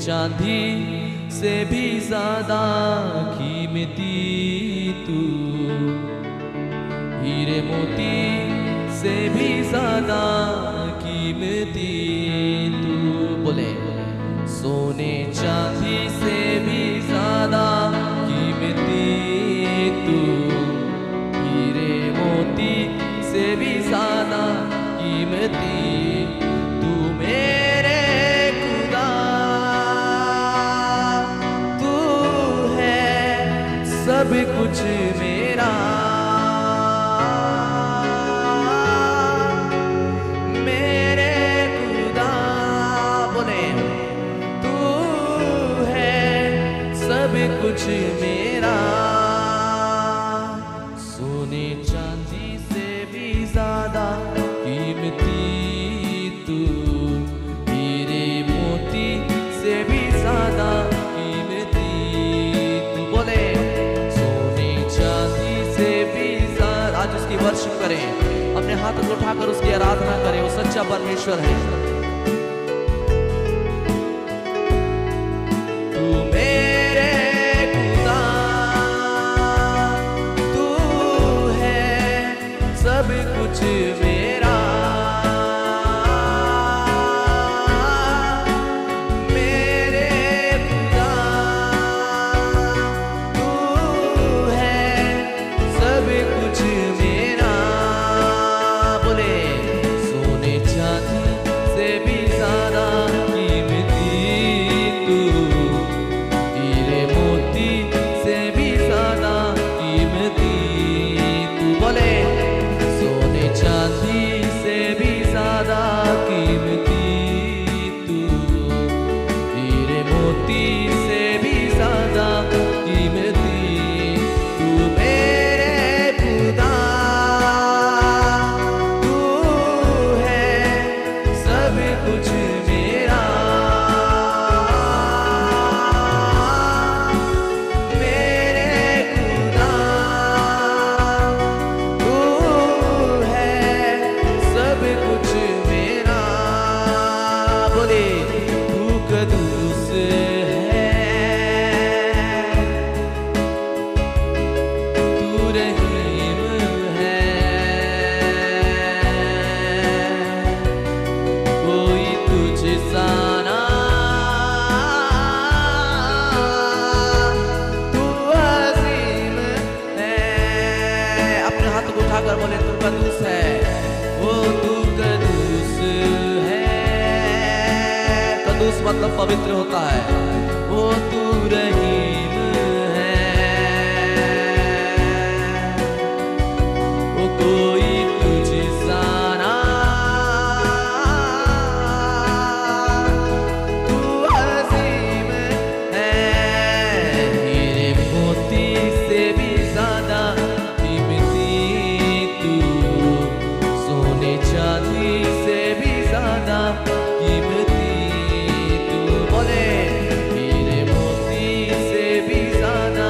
चांदी से भी ज्यादा कीमती तू, हीरे मोती से भी ज्यादा कीमती तू। बोले सोने चांदी से भी ज्यादा कीमती तू, हीरे मोती से भी ज्यादा कीमती तू। मेरे खुदा तू है सब कुछ मेरा, मेरे खुदा बोले तू है सब कुछ मेरा। सोने चांदी से भी ज्यादा कीमती तू, हीरे मोती से भी ज्यादा कीमती तू। बोले सोने चांदी से भी ज्यादा। आज उसकी वर्शिप करें, अपने हाथों को उठाकर उसकी आराधना करें। वो सच्चा परमेश्वर है। तू मेरे खुदा तू है सब कुछ मेरा, मेरे खुदा तू है सब कुछ मेरा। बोले सोने चांदी से भी ज्यादा कीमती तू, हीरे मोती से भी ज्यादा कीमती तू। बोले सोने चांदी से भी ज्यादा कीमती तू, हीरे मोती से भी ज्यादा कीमती तू। मेरे खुदा तू है सब कुछ मेरा, मेरे खुदा तू है सब कुछ मेरा। बोले तू कदूस है, तू रहीम है, कोई तुझ सा ना, तू अजीम है। अपने हाथों को उठाकर बोले तू कदूस है। वो तू कदूस है, कदूस मतलब पवित्र होता है। वो तू रहीम है, वो कोई तुझ सा ना, तू अजीम है। हीरे मोती से भी ज्यादा कीमती तू, सोने चांदी से भी ज्यादा कीमती तू। बोले हीरे मोती से भी ज्यादा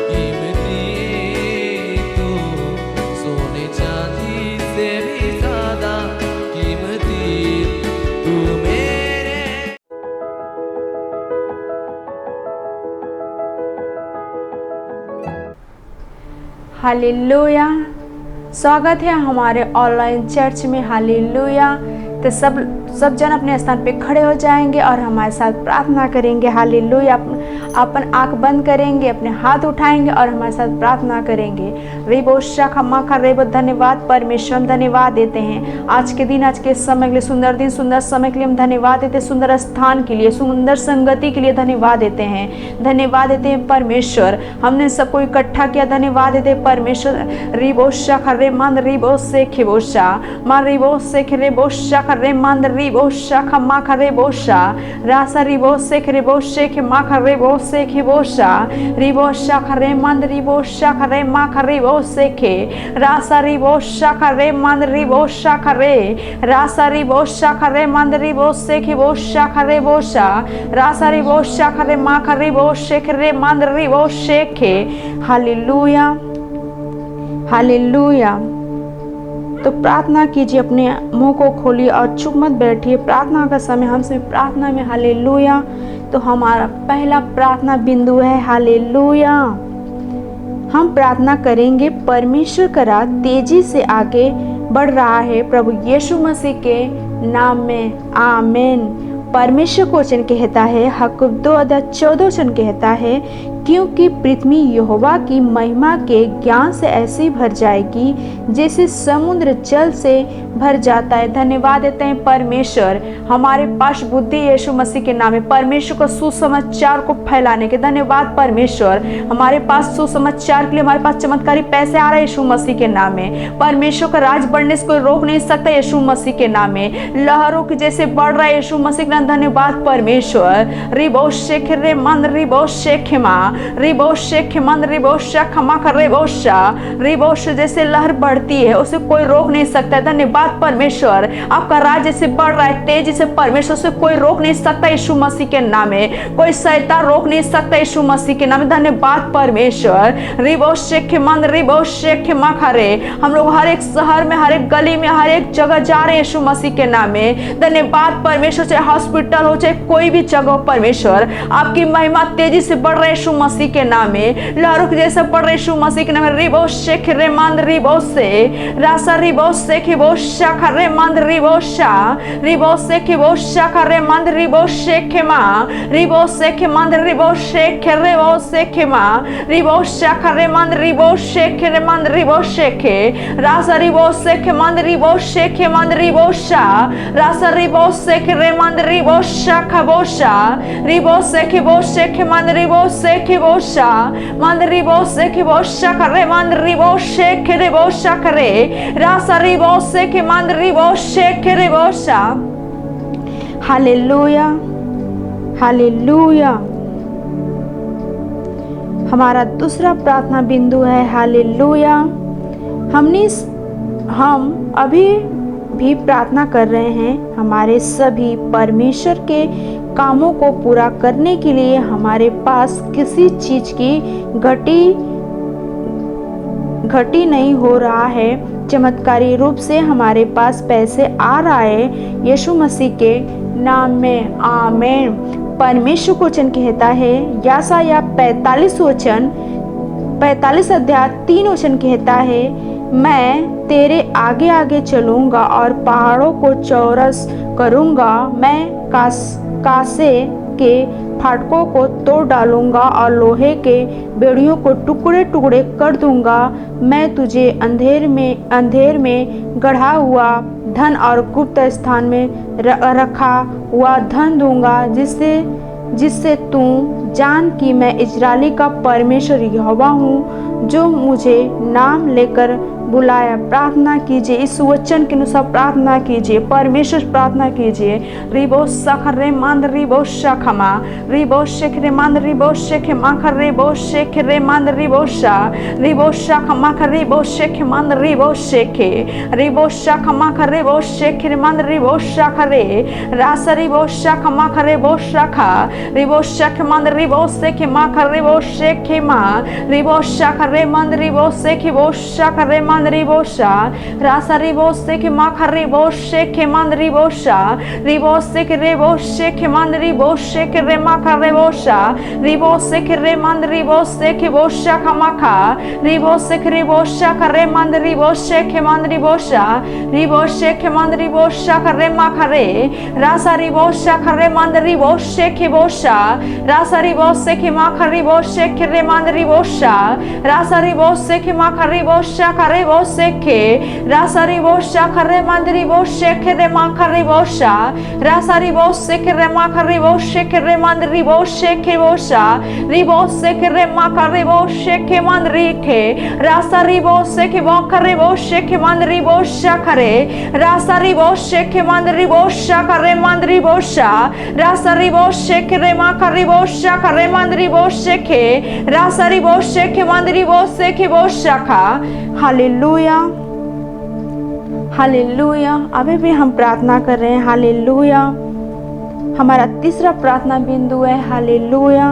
कीमती तू, सोने चांदी से भी ज्यादा कीमती तू। मेरे हालेलुया। स्वागत है हमारे ऑनलाइन चर्च में। हालेलुया। तो सब जन अपने स्थान पे खड़े हो जाएंगे और हमारे साथ प्रार्थना करेंगे। हालेलुया। अपन आंख बंद करेंगे, अपने हाथ उठाएंगे और हमारे साथ प्रार्थना करेंगे। रेबो शखमा का रेबो, धन्यवाद परमेश्वर, हम धन्यवाद देते हैं आज के दिन, आज के समय के लिए, सुंदर दिन, सुंदर समय के लिए हम धन्यवाद देते हैं। सुंदर स्थान के लिए, सुंदर संगति के लिए धन्यवाद देते हैं। धन्यवाद देते हैं परमेश्वर, हमने सबको इकट्ठा किया। धन्यवाद देते हैं परमेश्वर। रिबो शख रे मंद रिबो से खिबोशा मा रिबो से खिबो शख रे मंद रिबो शख मा खरे बोशा रासा रिबो से खिबो शेख मा खरे बो से खिबोशा रिबो शख रे मंद रिबो शख रे मा खरे बो से खे रासा रिबो शख रे मंद रिबो शख रे रासा रिबो शख रे मंद रिबो से खिबो शख रे बोशा रासा रिबो शख रे मा खरे बो शेख रे मंद रिबो शेखे। Hallelujah, hallelujah. तो प्रार्थना कीजिए, अपने मुंह को खोलिए और चुप मत बैठिए। प्रार्थना का समय हम सभी प्रार्थना में। हालेलुया। तो हमारा पहला प्रार्थना बिंदु है हालेलुया। हम प्रार्थना करेंगे, परमेश्वर का राज तेजी से आगे बढ़ रहा है प्रभु यीशु मसीह के नाम में, आमीन। परमेश्वर को वचन कहता है, हकूब 2:14 वचन कहता है, क्योंकि पृथ्वी यहोवा की महिमा के ज्ञान से ऐसी भर जाएगी जैसे समुद्र जल से भर जाता है। धन्यवाद देते हैं परमेश्वर, हमारे पास बुद्धि यीशु मसीह के नाम में, परमेश्वर को सुसमाचार को फैलाने के धन्यवाद परमेश्वर। हमारे पास सुसमाचार के लिए हमारे पास चमत्कारी पैसे आ रहे हैं यीशु मसीह के नाम में। परमेश्वर का राज बढ़ने से कोई रोक नहीं सकता यीशु मसीह के नाम में। लहरों के जैसे बढ़ रहा है यीशु मसीह के नाम, धन्यवाद परमेश्वर। रिबो शेख रे मन रिबो शेखमा रिबोशे खिमन रिबोशा खमा कर रिबोशा रिबोश, जैसे लहर बढ़ती है उसे कोई रोक नहीं सकता। धन्यवाद परमेश्वर, आपका राज जैसे बढ़ रहा है तेजी से परमेश्वर, से कोई रोक नहीं सकता यीशु मसीह के नाम में। कोई शैतान रोक नहीं सकता यीशु मसीह के नाम में। धन्यवाद परमेश्वर। रिबोशे खिमन रिबोशे खिमा खरे, हम लोग हर एक शहर में, हर एक गली में, हर एक जगह जा रहे हैं यीशु मसीह के नाम में। धन्यवाद परमेश्वर, चाहे हॉस्पिटल हो चाहे कोई भी जगह हो परमेश्वर, आपकी महिमा तेजी से बढ़ रही है यीशु मसीह के नाम में। लहरों के जैसे पढ़ रहे यीशु मसीह के नाम में। रिबो शेख रे मंद रिबो से रासा रिबो से खिबो शाख रे मंद रिबो शा रिबो से खिबो शाख रे मंद रिबो शेख मा रिबो से खे मंद रिबो शेख रे वो से खे मा रिबो शाख रे मंद रिबो शेख रे मंद रिबो शेखे रासा रिबो से खे मंद रिबो शेख मंद रिबो शा रासा रिबो से खे रे मंद रिबो शाख बोशा रिबो से खिबो शेख मंद रिबो से खिबो मंदरिबो से खिबोशा करे मंदरिबो शेख रिबोशा करे रासा रिबो से कि मंदरिबो शेख रिबोशा। Hallelujah hallelujah. हमारा दूसरा प्रार्थना बिंदु है हालेलुया। हम अभी भी प्रार्थना कर रहे हैं, हमारे सभी परमेश्वर के कामों को पूरा करने के लिए हमारे पास किसी चीज की घटी नहीं हो रहा है। चमत्कारी रूप से हमारे पास पैसे आ रहा है यीशु मसीह के नाम में, आमीन। परमेश्वर को वचन कहता है, यशायाह 45 अध्याय 3 वचन कहता है, मैं तेरे आगे आगे चलूंगा और पहाड़ों को चौरस करूंगा। मैं कासे के फाटकों को तोड़ डालूंगा और लोहे के बेड़ियों को टुकड़े टुकड़े कर दूंगा। मैं तुझे अंधेर में गढ़ा हुआ धन और गुप्त स्थान में रखा हुआ धन दूंगा, जिससे तू जान कि मैं इजराइली का परमेश्वर यहोवा हूँ, जो मुझे नाम लेकर बुलाया। प्रार्थना कीजिए, इस वचन के अनुसार प्रार्थना कीजिए, परमेश्वर प्रार्थना कीजिए। रिबो सख रे मंद रिबो शखमा रिबो शेख रे मंद रिबो शेख मख रिबो शेख रे मंद रिबो शा रिबो शख मख रिबो शेख मंद रिबो शेखे रिबो शख मख रिबो शेख रे मंद रिबो शख रे रास रिबो शख मख रिबो शखा रिबो शख मंद रिबो शेख मख रिबो शेखे मा रिबो शख रे मंद रिबो शेख बो शख रे रिबोशा रासा रिबोसे के माखा रिबोशे के मंद रिबोशा रिबोसे के रिबोशे के मंद रिबोशे के रे माखा रिबोशा रिबोसे के रे मंद रिबोसे के बोशा का माखा रिबोसे के रिबोशा का रे मंद रिबोशे के मंद रिबोशा रिबोशे के मंद रिबोशा का रे माखा रे रासा रिबोशा का रे मंद रिबोशे के बोशा रासा रिबोसे के माखा रिबोशे के रे मंद रिबोशा रासा रिबोसे के माखा रिबोशा का रे बोसेखे रासारी बोशा खरे मंदरी बोशे रे माखरी बोशा रासारी बोशे रे माखरी बोशे रे मंदरी बोशे के बोशा रिबोशे रे माखरी बोशे के मंदरी के रासारी बोशे के माखरी बोशे के मंदरी बोशा खरे रासारी बोशे के मंदरी बोशा खरे मंदरी बोशा रासारी बोशे रे माखरी बोशा खरे मंदरी बोशे के रासारी बोशे के मंदरी बोशे के बोशा खा। Hallelujah hallelujah. अभी भी हम प्रार्थना कर रहे हैं हालेलुया। हमारा तीसरा प्रार्थना बिंदु है हालेलुया।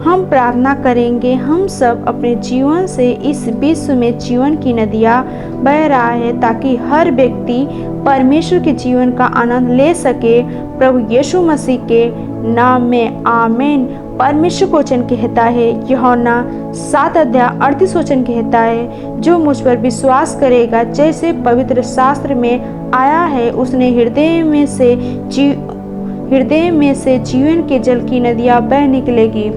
हम प्रार्थना करेंगे। हम सब अपने जीवन से इस विश्व में जीवन की नदियाँ बह रहा है ताकि हर व्यक्ति परमेश्वर के जीवन का आनंद ले सके। प्रभु यीशु मसीह के नाम में आमीन। परमेश्वर को वचन कहता है, यूहन्ना 7:38 वचन कहता है, जो मुझ पर विश्वास करेगा, जैसे पवित्र शास्त्र में आया है, उसने हृदय में से जीवन के जल की नदियाँ बह निकलेगी।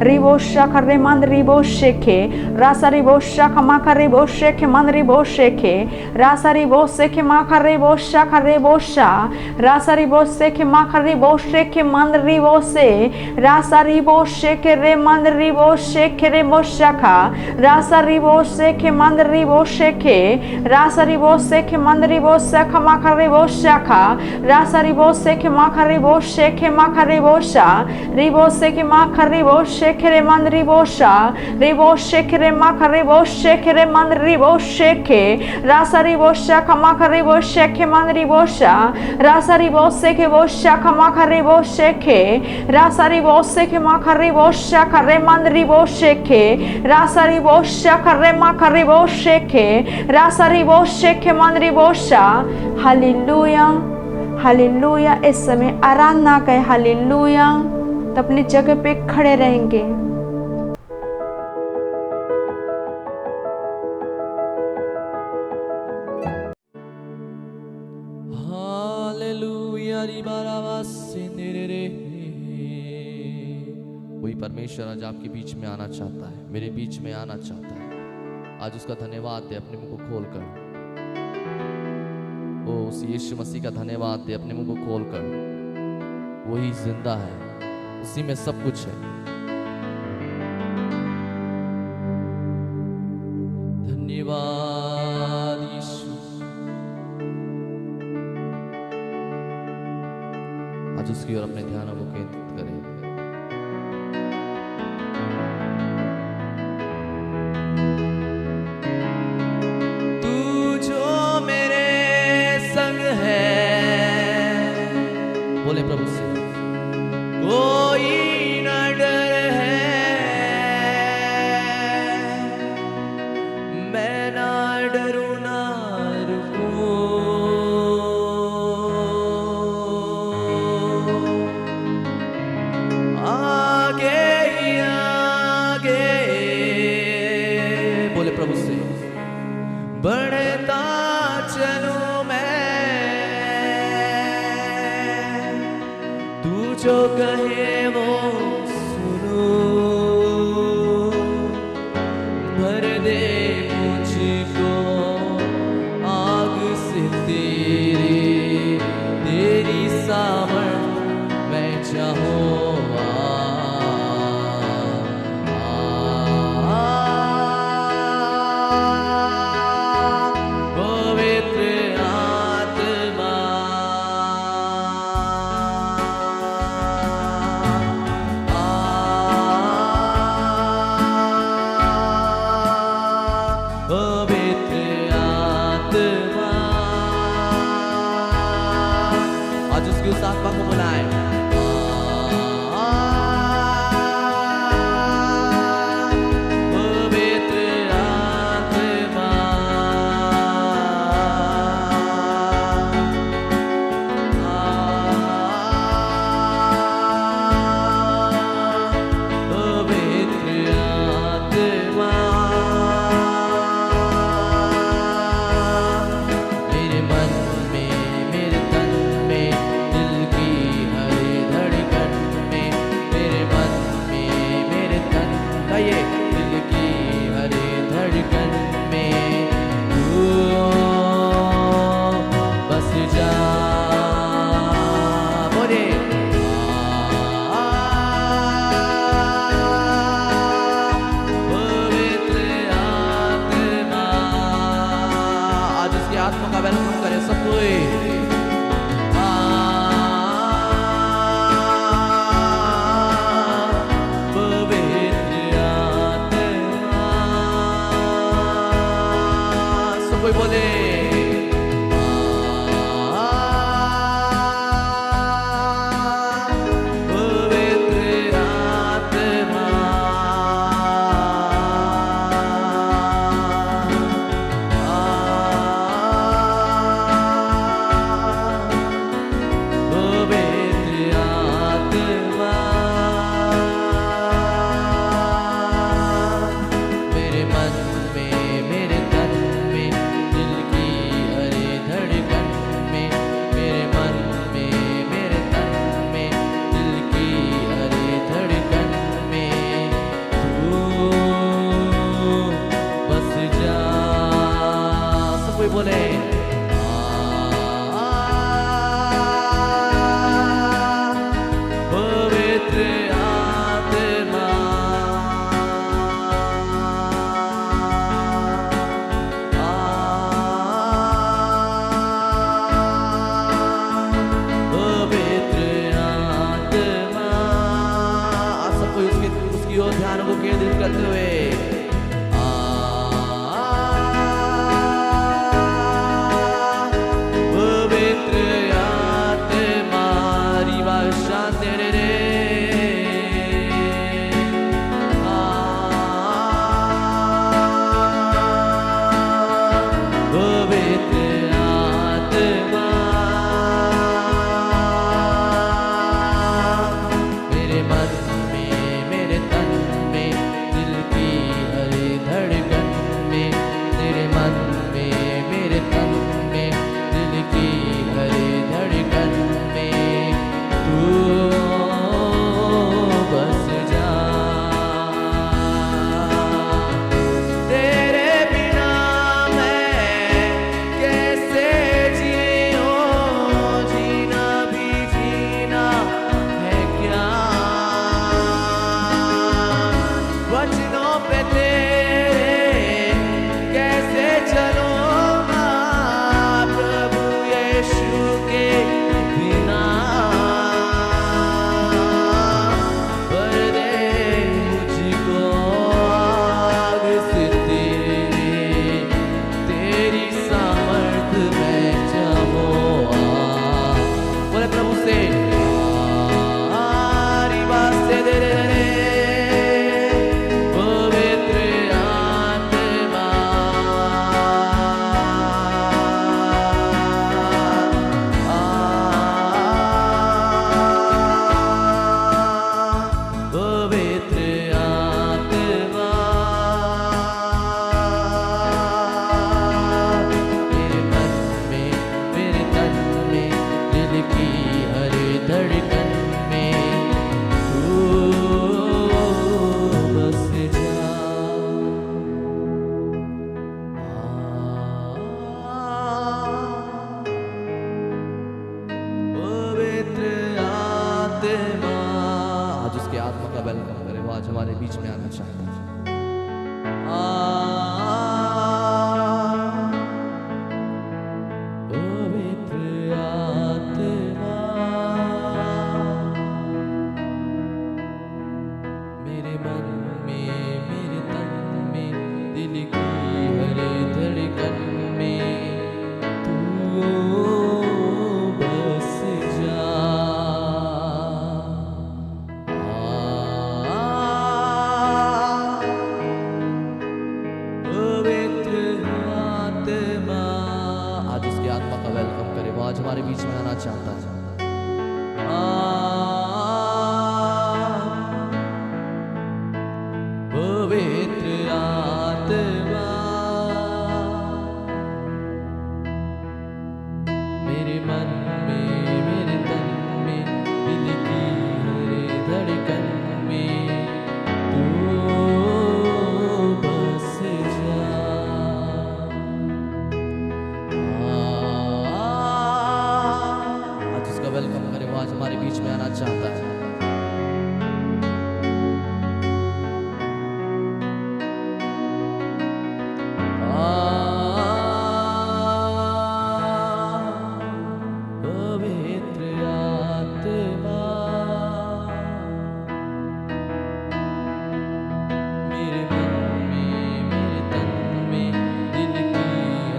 रिबोशा खर्रे मंद रिबोशेखे रासा रिबोशा खमा खर्रे बोशेखे मंद रिबोशेखे रासा रिबोशेखे मा खर्रे बोशा खर्रे बोशा रासा रिबोशेखे मा खर्रे बोशेखे मंद रिबोशे रासा रिबोशेखे रे मंद रिबोशेखे रे बोशाखा रासा रिबोशेखे मंद रिबोशेखे रासा रिबोशेखे मंद रिबोशा मा खर्रे बोशाखा रासा रिबोशेखे मा खर्रे शेखे माखा रिबोशा रिबोशेखे माखा रिबोशेखे रे मंद रिबोशा रिबोशेखे रे माखा रिबोशेखे रे मंद रिबोशेखे रासा रिबोशा खमाखा रिबोशेखे मंद रिबोशा रासा रिबोशेखे बोशा खमाखा रिबोशेखे रासा रिबोशेखे माखा रिबोशा खरे मंद रिबोशेखे रासा रिबोशा खरे माखा रिबोशेखे रासा रिबोशेखे मंद रिबोशा। Hallelujah hallelujah. इस समय आराधना करें। हालेलुया। तो अपनी जगह पे खड़े रहेंगे। हालेलुया री बारावासी निरे। वही परमेश्वर आज आपके बीच में आना चाहता है, मेरे बीच में आना चाहता है। आज उसका धन्यवाद दे अपने मुंह को खोलकर। ओ उस यीशु मसीह का धन्यवाद दे अपने मुंह को खोलकर। वही जिंदा है, उसी में सब कुछ है। धन्यवाद यीशु। आज उसकी ओर अपने ध्यान को केंद्रित करें। बोले प्रभु से, कोई न डर है, मैं ना डरूं ना रुकूं। आगे ही आगे, बोले प्रभु से, बढ़ता चलूं जो कहे वो सुनो। भर दे मुझको आग से तेरी सामर्थ मैं चाहूँ। आज उसकी उस आत्मा को बुलाए। प्रभु केंद्रित करते हुए पवित्र आत्मा रिवा शांति रे पवित्र आत्मा मेरे मन में मेरे तन में दिल की हर धड़कन में तेरे मन में मेरे तन में दिल की हर धड़कन में तू बस जा तेरे बिना मैं कैसे जीऊं जीना भी जीना है क्या वचनों पे तेरे कैसे चलूंगा प्रभु यीशु के बिना पर दे मुझको आग से तेरी सामर्थ में जाऊं बोले प्रभु से रिवा से दे रे पवित्र आत्मा पवित्र आत्मा मेरे मन में मेरे तन में दिल की हर धड़कन में तू बस जा पवित्र आत्मा आज उसके आत्मा का वेलकम करें वो आज हमारे बीच में आना चाहता है पवित्र आत्मा मेरे मन में मेरे तन में दिल की हर धड़कन में तू बस जा पवित्र आत्मा आज उसकी आत्मा का वेलकम करे वो आज हमारे बीच में आना चाहता है पवित्र आत्मा मेरे मन में मेरे तन में दिल की हर धड़कन में तू बस जा आज उसका वेलकम करे वो आज हमारे बीच में आना चाहता है पवित्र आत्मा मेरे मन में मेरे तन में दिल की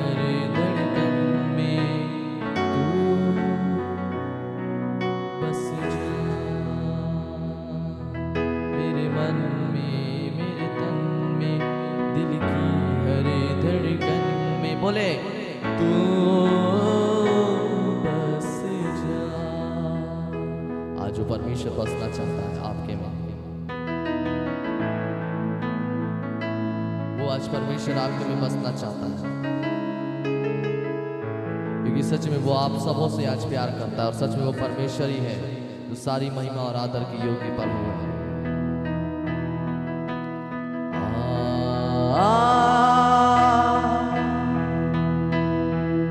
हर धड़कन में तू बस जा मेरे मन में मेरे तन में दिल की हर धड़कन में बोले तू बस जा आज वो परमेश्वर बसना चाहता है आपके में वो आज परमेश्वर आपके में बसना चाहता है क्योंकि सच में वो आप सबों से आज प्यार करता है और सच में वो परमेश्वर ही है जो सारी महिमा और आदर की योग्य प्रभु है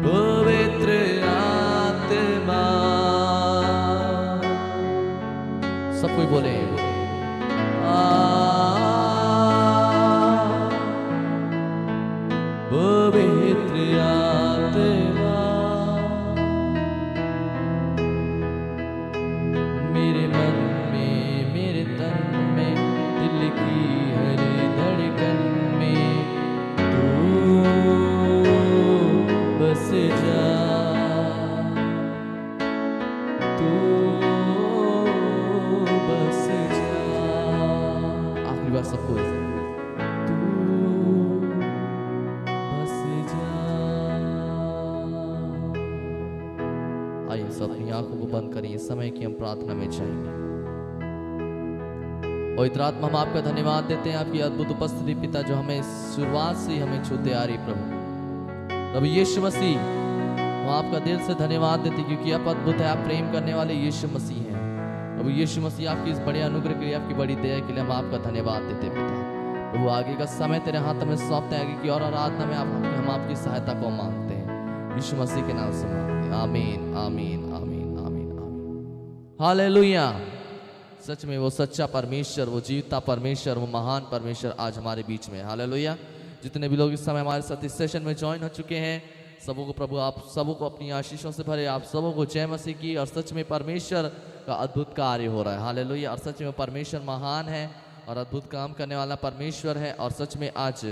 पवित्र आत्मा सब कोई बोले पवित्र आत्मा मेरे मन में मेरे तन में दिल की बार सबको तू बस जा। आइए सब अपनी आंखों को बंद करिए, समय की हम प्रार्थना में जाएंगे। और इतना आत्मा हम आपका धन्यवाद देते हैं, आपकी अद्भुत उपस्थिति पिता, जो हमें शुरुआत से ही हमें छूते आ रही प्रभु। प्रभु यीशु मसीह, हम आपका दिल से धन्यवाद देते हैं क्योंकि आप अद्भुत है, आप प्रेम करने वाले यीशु मसीह हैं। प्रभु यीशु मसीह, आपकी इस बड़े अनुग्रह के लिए, आपकी बड़ी दया के लिए हम आपका धन्यवाद देते हैं पिता। प्रभु आगे का समय तेरे हाथ में सौंपते हैं, आगे की और आराधना में हम आपकी सहायता को मांगते हैं, यीशु मसीह के नाम से मांगते हैं। आमीन आमीन आमीन आमीन आमीन। हालेलुया। सच में वो सच्चा परमेश्वर, वो जीवता परमेश्वर, वो महान परमेश्वर आज हमारे बीच में। हालेलुया। जितने भी लोग इस समय हमारे साथ इस सेशन में ज्वाइन हो चुके हैं, सबों को प्रभु आप सबों को अपनी आशीषों से भरे, आप सबों को जय मसीह की। और सच में परमेश्वर का अद्भुत कार्य हो रहा है। हालेलुया। और सच में परमेश्वर महान है और अद्भुत काम करने वाला परमेश्वर है। और सच में आज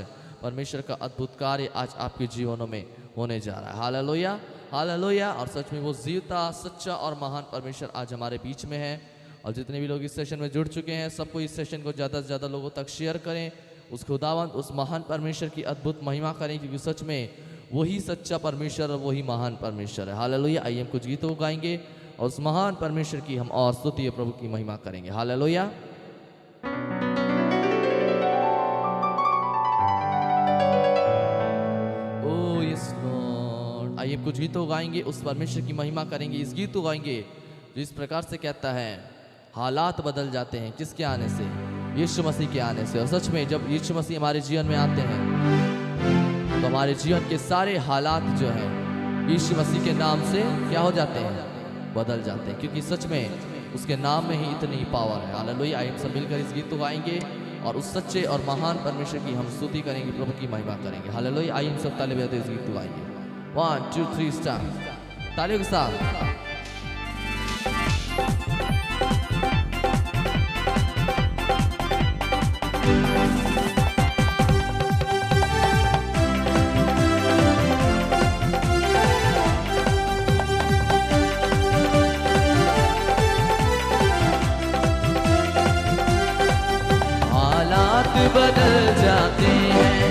परमेश्वर का अद्भुत कार्य आज आपके जीवनों में होने जा रहा है। Hallelujah hallelujah. और सच में वो जीवता सच्चा और महान परमेश्वर आज हमारे बीच में है। और जितने भी लोग इस सेशन में जुड़ चुके हैं, सबको इस सेशन को ज़्यादा से ज़्यादा लोगों तक शेयर करें, उस खुदावंत उस महान परमेश्वर की अद्भुत महिमा करें, क्योंकि सच में वही सच्चा परमेश्वर और वही महान परमेश्वर है। हालेलुया। आइए हम कुछ गीतों को गाएंगे और उस महान परमेश्वर की हम और स्तुति प्रभु की महिमा करेंगे। हालेलुया। ओ यस लॉर्ड। आइए कुछ गीतों गाएंगे, उस परमेश्वर की महिमा करेंगे। इस गीत को गाएंगे जो इस प्रकार से कहता है, हालात बदल जाते हैं किसके आने से? यीशु मसीह के आने से। और सच में जब यीशु मसीह हमारे जीवन में आते हैं तो हमारे जीवन के सारे हालात जो हैं यीशु मसीह के नाम से क्या हो जाते हैं? बदल जाते हैं, क्योंकि सच में उसके नाम में ही इतनी पावर है। हालेलुया। आइए हम सब मिलकर इस गीत को गाएंगे और उस सच्चे और महान परमेश्वर की हम स्तुति करेंगे, प्रभु की महिमा करेंगे। हालेलुया। आइए हम सब ताली बजाते इस गीत को गाएंगे। 1 2 3 स्टार्ट। तालियों के साथ। बदल जाते हैं,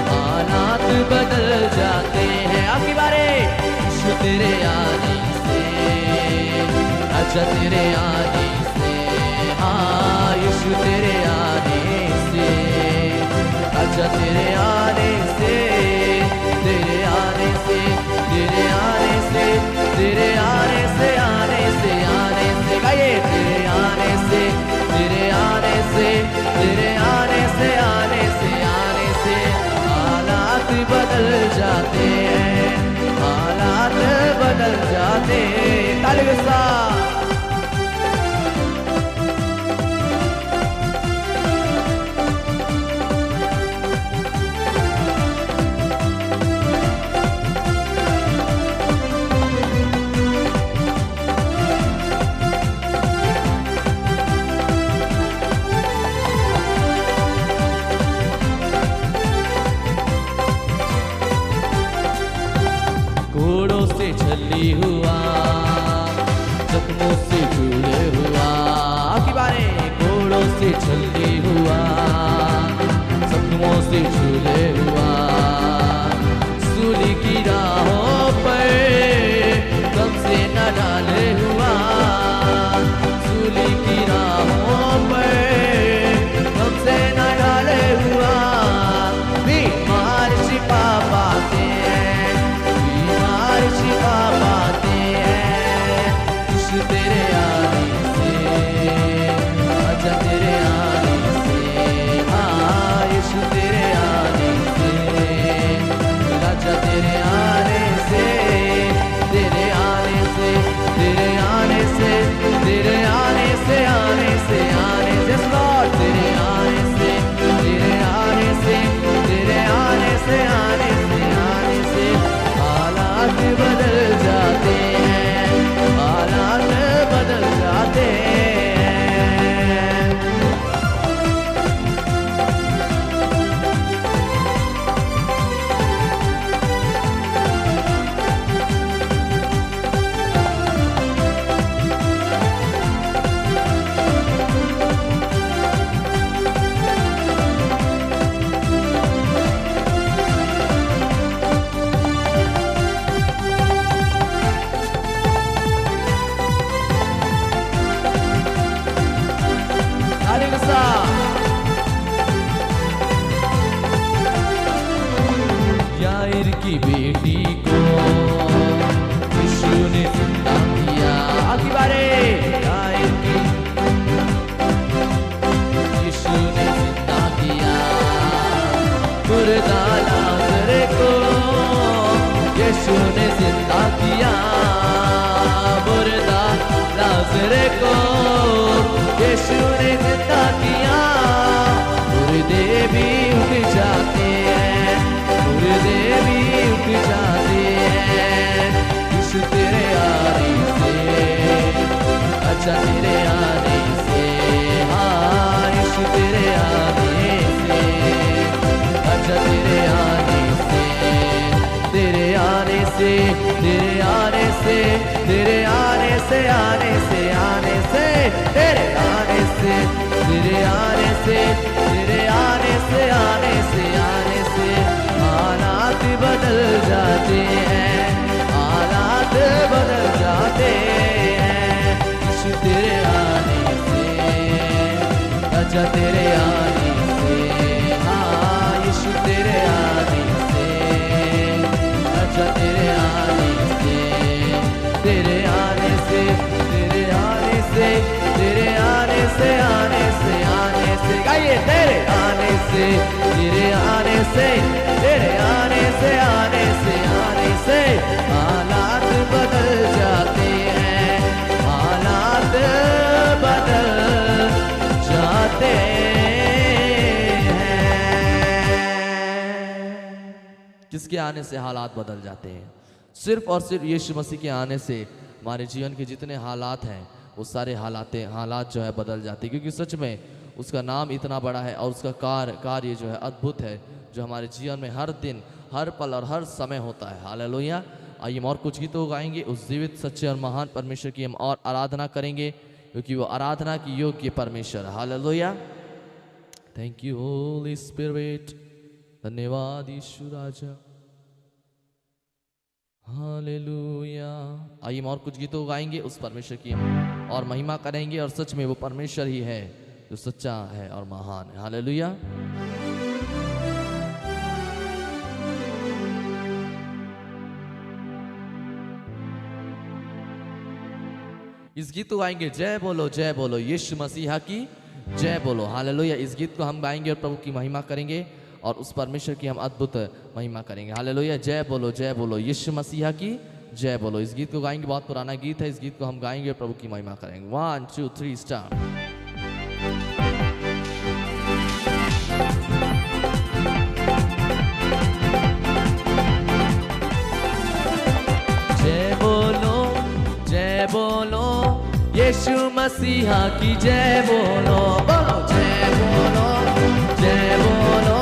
हालात बदल जाते हैं। आपकी बारे यीशु तेरे आने से, अच्छा तेरे आने से, हाँ यीशु तेरे आने से, अच्छा तेरे आने से, तेरे आने से, तेरे आने से, तेरे आने से, आने से, आने से, गाइए तेरे आने से, तेरे आने से, तेरे आने से, आने से, आने से हालात बदल जाते हैं, हालात बदल जाते हैं। ताली के साथ। घोड़ों से छली हुआ, जख्मों सा याईर की बेटी को यीशु ने जिंदा किया। आगे बारे याईर की यीशु ने जिंदा किया। मुर्दा लाजर को यीशु ने जिंदा किया। मुर्दा लाजर को यीशु ने जिंदा किया। मुर्दे भी उठ जाते हैं, मुर्दे भी उठ जाते हैं यीशु तेरे आने से। अच्छा तेरे आने से, हाँ यीशु तेरे आने से। अच्छा तेरे आने से, तेरे आने से, तेरे आने से, तेरे आने से, आने से, आने से, तेरे आने से, तेरे आने से, तेरे आने से, आने से, आने से हालात बदल जाते हैं, हालात बदल जाते हैं यीशु तेरे आने से। अच्छा तेरे आने से, हाँ यीशु तेरे आने से। अच्छा तेरे आने से, तेरे आने से, तेरे आने से, तेरे आने से, आने से, आने से गाइए तेरे आने से, तेरे आने से, तेरे आने से, आने से, आने से हालात बदल जाते हैं, हालात बदल जाते हैं। किसके आने से हालात बदल जाते हैं? सिर्फ और सिर्फ यीशु मसीह के आने से हमारे जीवन के जितने हालात हैं वो सारे हालात जो है बदल जाते हैं, क्योंकि सच में उसका नाम इतना बड़ा है और उसका कार्य जो है अद्भुत है, जो हमारे जीवन में हर दिन, हर पल और हर समय होता है। हालेलुया। आइए हम और कुछ गीतों गाएंगे, उस जीवित सच्चे और महान परमेश्वर की हम और आराधना करेंगे, क्योंकि वो आराधना की योग्य परमेश्वर। Hallelujah. Thank you Holi spirit. धन्यवाद यीशु राजा। हालेलुया। आइए हम और कुछ गीतों गाएंगे, उस परमेश्वर की हम और महिमा करेंगे, और सच में वो परमेश्वर ही है जो सच्चा है और महान है। हालेलुया। इस गीत को गाएंगे, जय बोलो यीशु मसीहा की जय बोलो। हालेलुया। इस गीत को हम गाएंगे और प्रभु की महिमा करेंगे और उस परमेश्वर की हम अद्भुत महिमा करेंगे। हालेलुया। जय बोलो यीशु मसीहा की जय बोलो। इस गीत को गाएंगे, बहुत पुराना गीत है, इस गीत को हम गाएंगे और प्रभु की महिमा करेंगे। 1 2 3 स्टार्ट। जय बोलो यीशु मसीहा की जय बोलो। बोलो जय बोलो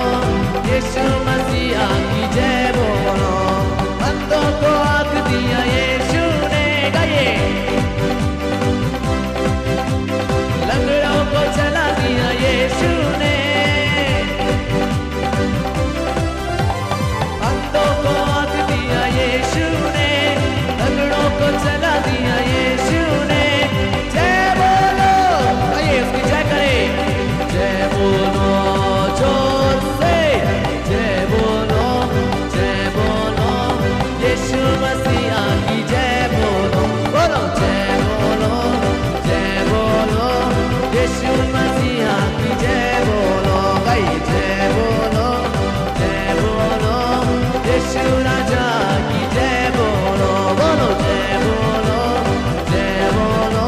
यीशु मसीहा की जय बोलो। अंधों को आँख दिया यीशु ने, गाइए। लंगड़ों को चला दिया यीशु ने। अंधों को आँख दिया यीशु ने, लंगड़ों को चला दिया यीशु ने। जय बोलो, आइए उसकी जय करें। जय बोलो जोर से, जय बोलो यीशु मसीहा की जय बोलो। बोलो जय बोलो यीशु मसीहा की जय बोलो। गाइए जय बोलो यीशु राजा की जय बोलो। बोलो जय बोलो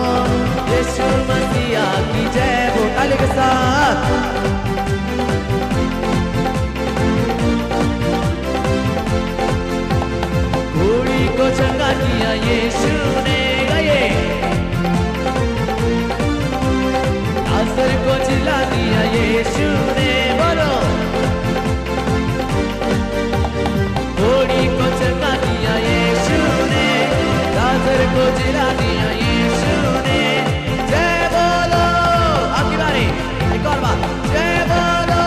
यीशु मसीहा की जय बोलो। ताली के साथ घोड़ी को चंगा किया यीशु ने, गाइए। लाजर को जिला दिया यीशु ने। बोलो घोड़ी को चंगा दिया यीशु ने, लाजर को जिला दिया यीशु ने। जय बोलो, आपकी बारी, एक और बात। जय बोलो,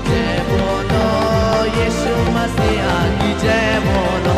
जय बोलो यीशु मसीहा की जय बोलो।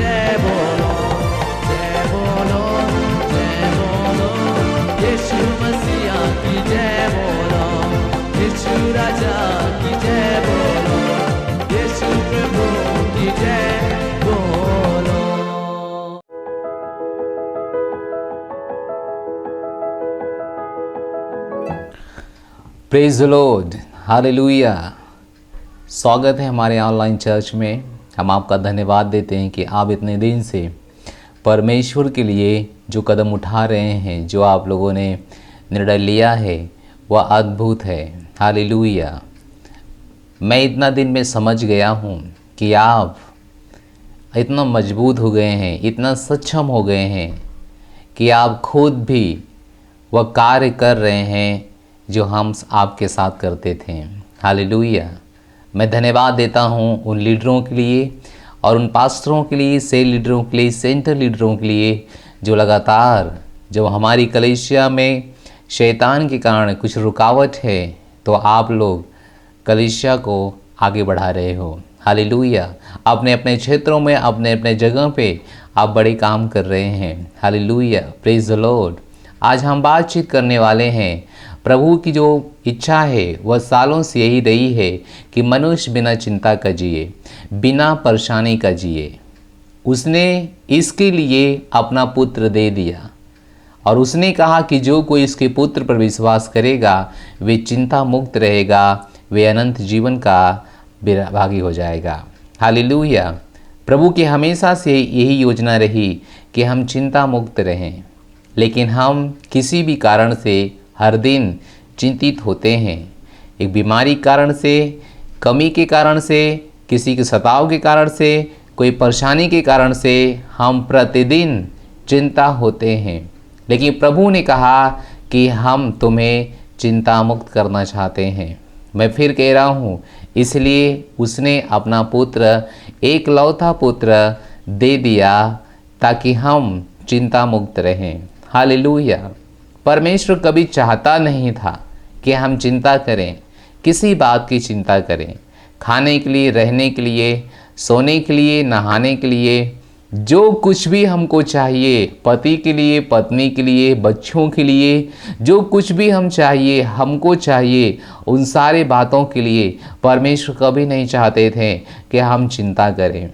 जय बोलो, जय बोलो, जय बोलो, यीशु मसीहा की जय बोलो, यीशु राजा की जय बोलो, यीशु प्रभु की जय बोलो। Praise the lord, hallelujah. स्वागत है हमारे ऑनलाइन चर्च में। हम आपका धन्यवाद देते हैं कि आप इतने दिन से परमेश्वर के लिए जो कदम उठा रहे हैं, जो आप लोगों ने निर्णय लिया है, वह अद्भुत है। हालेलुया। मैं इतना दिन में समझ गया हूँ कि आप इतना मजबूत हो गए हैं, इतना सक्षम हो गए हैं कि आप खुद भी वह कार्य कर रहे हैं जो हम आपके साथ करते थे। हालेलुया। मैं धन्यवाद देता हूँ उन लीडरों के लिए और उन पास्टरों के लिए, सेल लीडरों के लिए, सेंटर लीडरों के लिए, जो लगातार जब हमारी कलीसिया में शैतान के कारण कुछ रुकावट है तो आप लोग कलीसिया को आगे बढ़ा रहे हो। हालेलुया। अपने अपने क्षेत्रों में, अपने अपने जगह पे आप बड़े काम कर रहे हैं। हालेलुया। Praise the Lord. आज हम बातचीत करने वाले हैं। प्रभु की जो इच्छा है वह सालों से यही रही है कि मनुष्य बिना चिंता का जिए, बिना परेशानी का जिए। उसने इसके लिए अपना पुत्र दे दिया और उसने कहा कि जो कोई इसके पुत्र पर विश्वास करेगा वे चिंता मुक्त रहेगा, वे अनंत जीवन का भागी हो जाएगा। हालेलुया। प्रभु की हमेशा से यही योजना रही कि हम चिंता मुक्त रहें, लेकिन हम किसी भी कारण से हर दिन चिंतित होते हैं। एक बीमारी के कारण से, कमी के कारण से, किसी के सताव के कारण से, कोई परेशानी के कारण से हम प्रतिदिन चिंता होते हैं। लेकिन प्रभु ने कहा कि हम तुम्हें चिंता मुक्त करना चाहते हैं। मैं फिर कह रहा हूँ, इसलिए उसने अपना पुत्र, एकलौता पुत्र दे दिया ताकि हम चिंता मुक्त रहें। हालेलुया। परमेश्वर कभी चाहता नहीं था कि हम चिंता करें, किसी बात की चिंता करें। खाने के लिए, रहने के लिए, सोने के लिए, नहाने के लिए, जो कुछ भी हमको चाहिए, पति के लिए, पत्नी के लिए, बच्चों के लिए, जो कुछ भी हमको चाहिए, उन सारे बातों के लिए परमेश्वर कभी नहीं चाहते थे कि हम चिंता करें।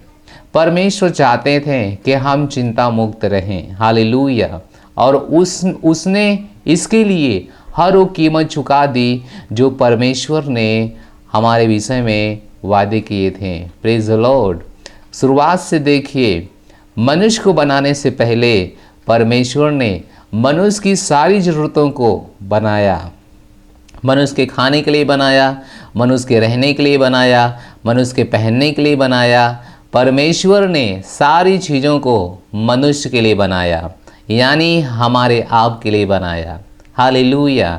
परमेश्वर चाहते थे कि हम चिंता मुक्त रहें। हालेलुया। और उसने इसके लिए हर वो कीमत चुका दी जो परमेश्वर ने हमारे विषय में वादे किए थे। Praise the Lord. शुरुआत से देखिए, मनुष्य को बनाने से पहले परमेश्वर ने मनुष्य की सारी ज़रूरतों को बनाया। मनुष्य के खाने के लिए बनाया, मनुष्य के रहने के लिए बनाया, मनुष्य के पहनने के लिए बनाया। परमेश्वर ने सारी चीज़ों को मनुष्य के लिए बनाया, यानी हमारे आप के लिए बनाया। हालेलुया।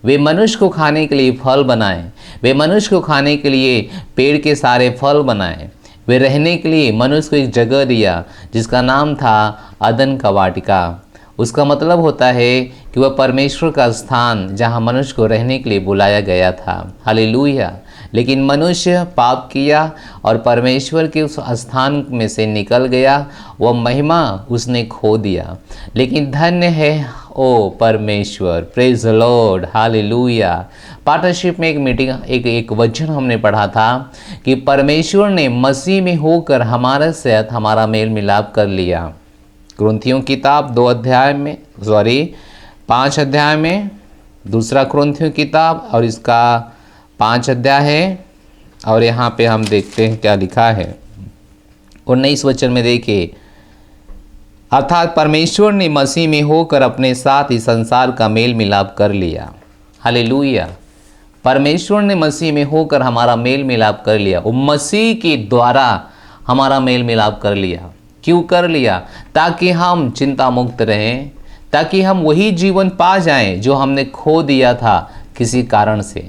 वे मनुष्य को खाने के लिए फल बनाए, वे मनुष्य को खाने के लिए पेड़ के सारे फल बनाए, वे रहने के लिए मनुष्य को एक जगह दिया जिसका नाम था अदन का वाटिका। उसका मतलब होता है कि वह परमेश्वर का स्थान जहाँ मनुष्य को रहने के लिए बुलाया गया था। हालेलुया। लेकिन मनुष्य पाप किया और परमेश्वर के उस स्थान में से निकल गया, वह महिमा उसने खो दिया। लेकिन धन्य है ओ परमेश्वर। Praise the lord. Hallelujah. Partnership में एक मीटिंग, एक वचन हमने पढ़ा था कि परमेश्वर ने मसीह में होकर हमारे साथ हमारा मेल मिलाप कर लिया। कुरिन्थियों की किताब 5 अध्याय में, दूसरा कुरिन्थियों की किताब और इसका 5 अध्याय है। और यहाँ पे हम देखते हैं क्या लिखा है। 19 वचन में देखिए, अर्थात परमेश्वर ने मसीह में होकर अपने साथ इस संसार का मेल मिलाप कर लिया। हालेलुया। परमेश्वर ने मसीह में होकर हमारा मेल मिलाप कर लिया। वो मसीह के द्वारा हमारा मेल मिलाप कर लिया। क्यों कर लिया? ताकि हम चिंता मुक्त रहें, ताकि हम वही जीवन पा जाएं जो हमने खो दिया था किसी कारण से,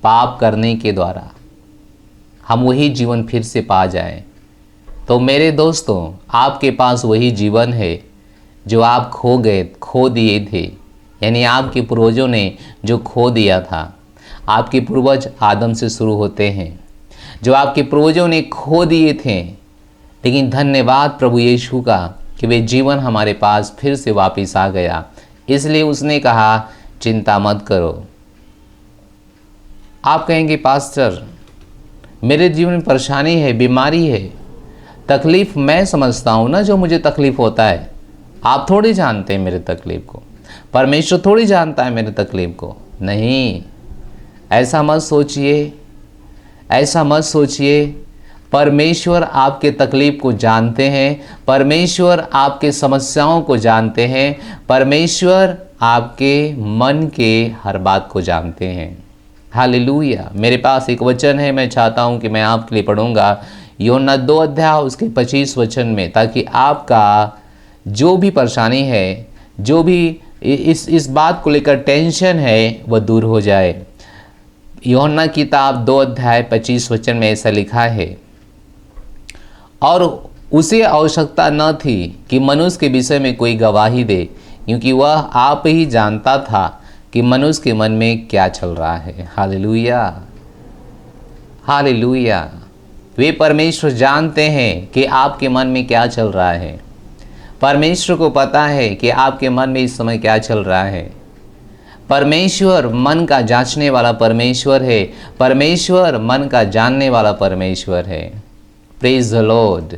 पाप करने के द्वारा। हम वही जीवन फिर से पा जाएं। तो मेरे दोस्तों, आपके पास वही जीवन है जो आप खो दिए थे, यानी आपके पूर्वजों ने जो खो दिया था। आपके पूर्वज आदम से शुरू होते हैं, जो आपके पूर्वजों ने खो दिए थे, लेकिन धन्यवाद प्रभु यीशु का कि वे जीवन हमारे पास फिर से वापस आ गया। इसलिए उसने कहा चिंता मत करो। आप कहेंगे पास्टर मेरे जीवन में परेशानी है, बीमारी है, तकलीफ़ मैं समझता हूँ ना जो मुझे तकलीफ़ होता है। आप थोड़ी जानते हैं मेरे तकलीफ़ को, परमेश्वर थोड़ी जानता है मेरे तकलीफ़ को। नहीं, ऐसा मत सोचिए, ऐसा मत सोचिए। परमेश्वर आपके तकलीफ़ को जानते हैं, परमेश्वर आपके समस्याओं को जानते हैं, परमेश्वर आपके मन के हर बात को जानते हैं। हालेलुया। मेरे पास एक वचन है, मैं चाहता हूं कि मैं आपके लिए पढ़ूंगा यूहन्ना 2 अध्याय उसके 25 वचन में, ताकि आपका जो भी परेशानी है, जो भी इस बात को लेकर टेंशन है, वह दूर हो जाए। यूहन्ना किताब 2 अध्याय 25 वचन में ऐसा लिखा है, और उसे आवश्यकता न थी कि मनुष्य के विषय में कोई गवाही दे, क्योंकि वह आप ही जानता था कि मनुष्य के मन में क्या चल रहा है। Hallelujah, hallelujah. वे परमेश्वर जानते हैं कि आपके मन में क्या चल रहा है। परमेश्वर को पता है कि आपके मन में इस समय क्या चल रहा है। परमेश्वर मन का जांचने वाला परमेश्वर है, परमेश्वर मन का जानने वाला परमेश्वर है। Praise the lord,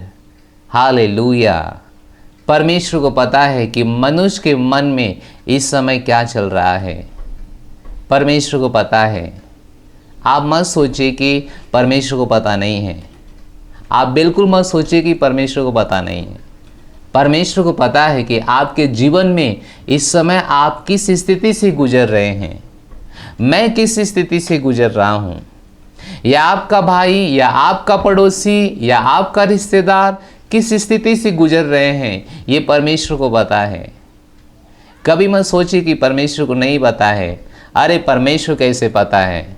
hallelujah. परमेश्वर को पता है कि मनुष्य के मन में इस समय क्या चल रहा है। परमेश्वर को पता है। आप मत सोचिए कि परमेश्वर को पता नहीं है। आप बिल्कुल मत सोचिए कि परमेश्वर को पता नहीं है। परमेश्वर को पता है कि आपके जीवन में इस समय आप किस स्थिति से गुजर रहे हैं, मैं किस स्थिति से गुजर रहा हूँ, या आपका भाई या आपका पड़ोसी या आपका रिश्तेदार किस स्थिति से गुजर रहे हैं, ये परमेश्वर को पता है। कभी मत सोचिए कि परमेश्वर को नहीं पता है। अरे परमेश्वर कैसे पता है?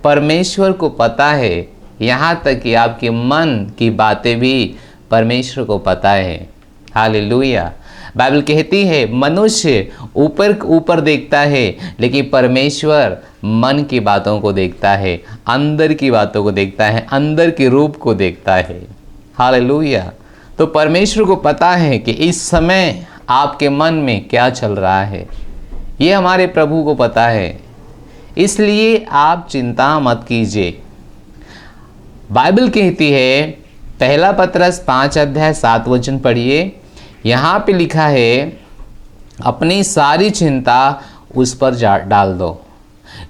परमेश्वर को पता है, यहाँ तक कि आपके मन की बातें भी परमेश्वर को पता है। हालेलुया। बाइबल कहती है मनुष्य ऊपर ऊपर देखता है, लेकिन परमेश्वर मन की बातों को देखता है, अंदर की बातों को देखता है, अंदर के रूप को देखता है। हालेलुया। तो परमेश्वर को पता है कि इस समय आपके मन में क्या चल रहा है, ये हमारे प्रभु को पता है। इसलिए आप चिंता मत कीजिए। बाइबल कहती है, पहला पतरस 5 अध्याय 7 वचन पढ़िए। यहाँ पे लिखा है, अपनी सारी चिंता उस पर डाल दो,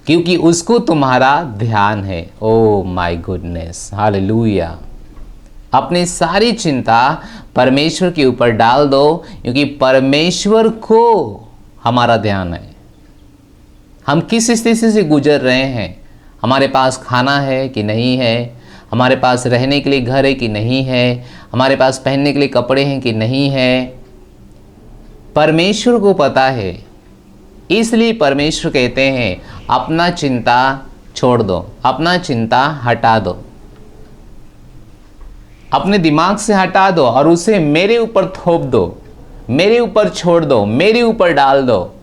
क्योंकि उसको तुम्हारा ध्यान है। Oh my goodness, hallelujah. अपनी सारी चिंता परमेश्वर के ऊपर डाल दो, क्योंकि परमेश्वर को हमारा ध्यान है। हम किस स्थिति से गुजर रहे हैं, हमारे पास खाना है कि नहीं है, हमारे पास रहने के लिए घर है कि नहीं है, हमारे पास पहनने के लिए कपड़े हैं कि नहीं है, परमेश्वर को पता है। इसलिए परमेश्वर कहते हैं अपना चिंता छोड़ दो, अपना चिंता हटा दो, अपने दिमाग से हटा दो और उसे मेरे ऊपर थोप दो, मेरे ऊपर छोड़ दो, मेरे ऊपर डाल दो।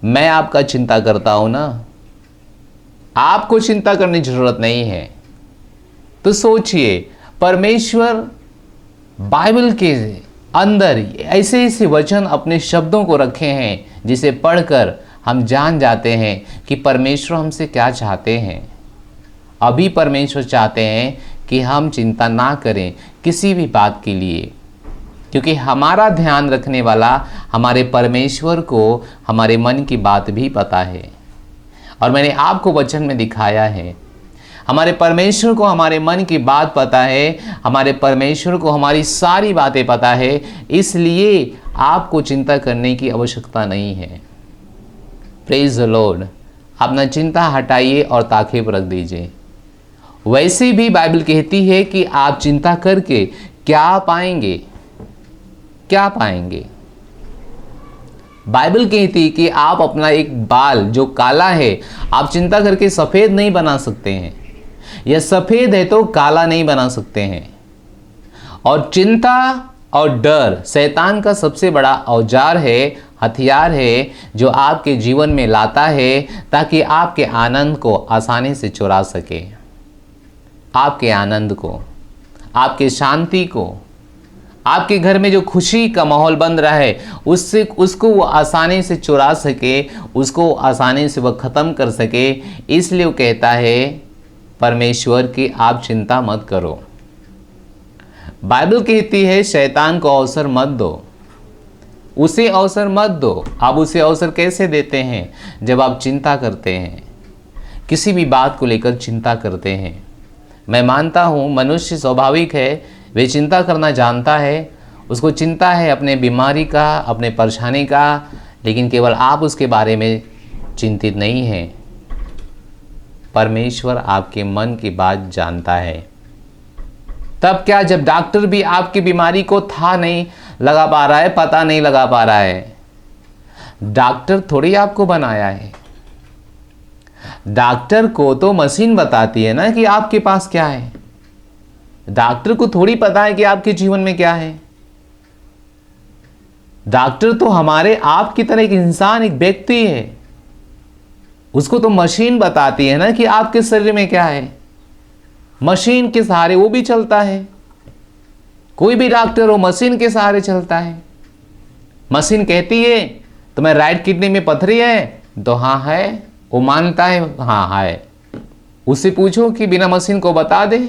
मैं आपका चिंता करता हूं ना, आपको चिंता करने की जरूरत नहीं है। तो सोचिए, परमेश्वर बाइबल के अंदर ऐसे ऐसे वचन अपने शब्दों को रखे हैं, जिसे पढ़कर हम जान जाते हैं कि परमेश्वर हमसे क्या चाहते हैं। अभी परमेश्वर चाहते हैं कि हम चिंता ना करें किसी भी बात के लिए, क्योंकि हमारा ध्यान रखने वाला हमारे परमेश्वर को हमारे मन की बात भी पता है। और मैंने आपको वचन में दिखाया है, हमारे परमेश्वर को हमारे मन की बात पता है, हमारे परमेश्वर को हमारी सारी बातें पता है। इसलिए आपको चिंता करने की आवश्यकता नहीं है। Praise the Lord. अपना चिंता हटाइए और ताखे पर रख दीजिए। वैसे भी बाइबल कहती है कि आप चिंता करके क्या पाएंगे, क्या पाएंगे। बाइबल कहती है कि आप अपना एक बाल जो काला है, आप चिंता करके सफ़ेद नहीं बना सकते हैं, या सफ़ेद है तो काला नहीं बना सकते हैं। और चिंता और डर शैतान का सबसे बड़ा औजार है, हथियार है, जो आपके जीवन में लाता है ताकि आपके आनंद को आसानी से चुरा सके, आपके आनंद को, आपके शांति को, आपके घर में जो खुशी का माहौल बन रहा है उसको वो आसानी से चुरा सके, उसको आसानी से वह ख़त्म कर सके। इसलिए वो कहता है परमेश्वर की आप चिंता मत करो। बाइबल कहती है शैतान को अवसर मत दो, उसे अवसर मत दो। आप उसे अवसर कैसे देते हैं? जब आप चिंता करते हैं, किसी भी बात को लेकर चिंता करते हैं। मैं मानता हूँ मनुष्य स्वाभाविक है, वे चिंता करना जानता है, उसको चिंता है अपने बीमारी का, अपने परेशानी का, लेकिन केवल आप उसके बारे में चिंतित नहीं हैं। परमेश्वर आपके मन की बात जानता है। तब क्या, जब डॉक्टर भी आपकी बीमारी को था नहीं लगा पा रहा है, पता नहीं लगा पा रहा है, डॉक्टर थोड़ी आपको बनाया है। डॉक्टर को तो मशीन बताती है ना कि आपके पास क्या है। डॉक्टर को थोड़ी पता है कि आपके जीवन में क्या है। डॉक्टर तो हमारे आपकी तरह एक इंसान, एक व्यक्ति है। उसको तो मशीन बताती है ना कि आपके शरीर में क्या है। मशीन के सहारे वो भी चलता है। कोई भी डॉक्टर हो मशीन के सहारे चलता है। मशीन कहती है तुम्हें राइट किडनी में पथरी है, तो हाँ है, वो मानता है हाँ है। उससे पूछो कि बिना मशीन को बता दे।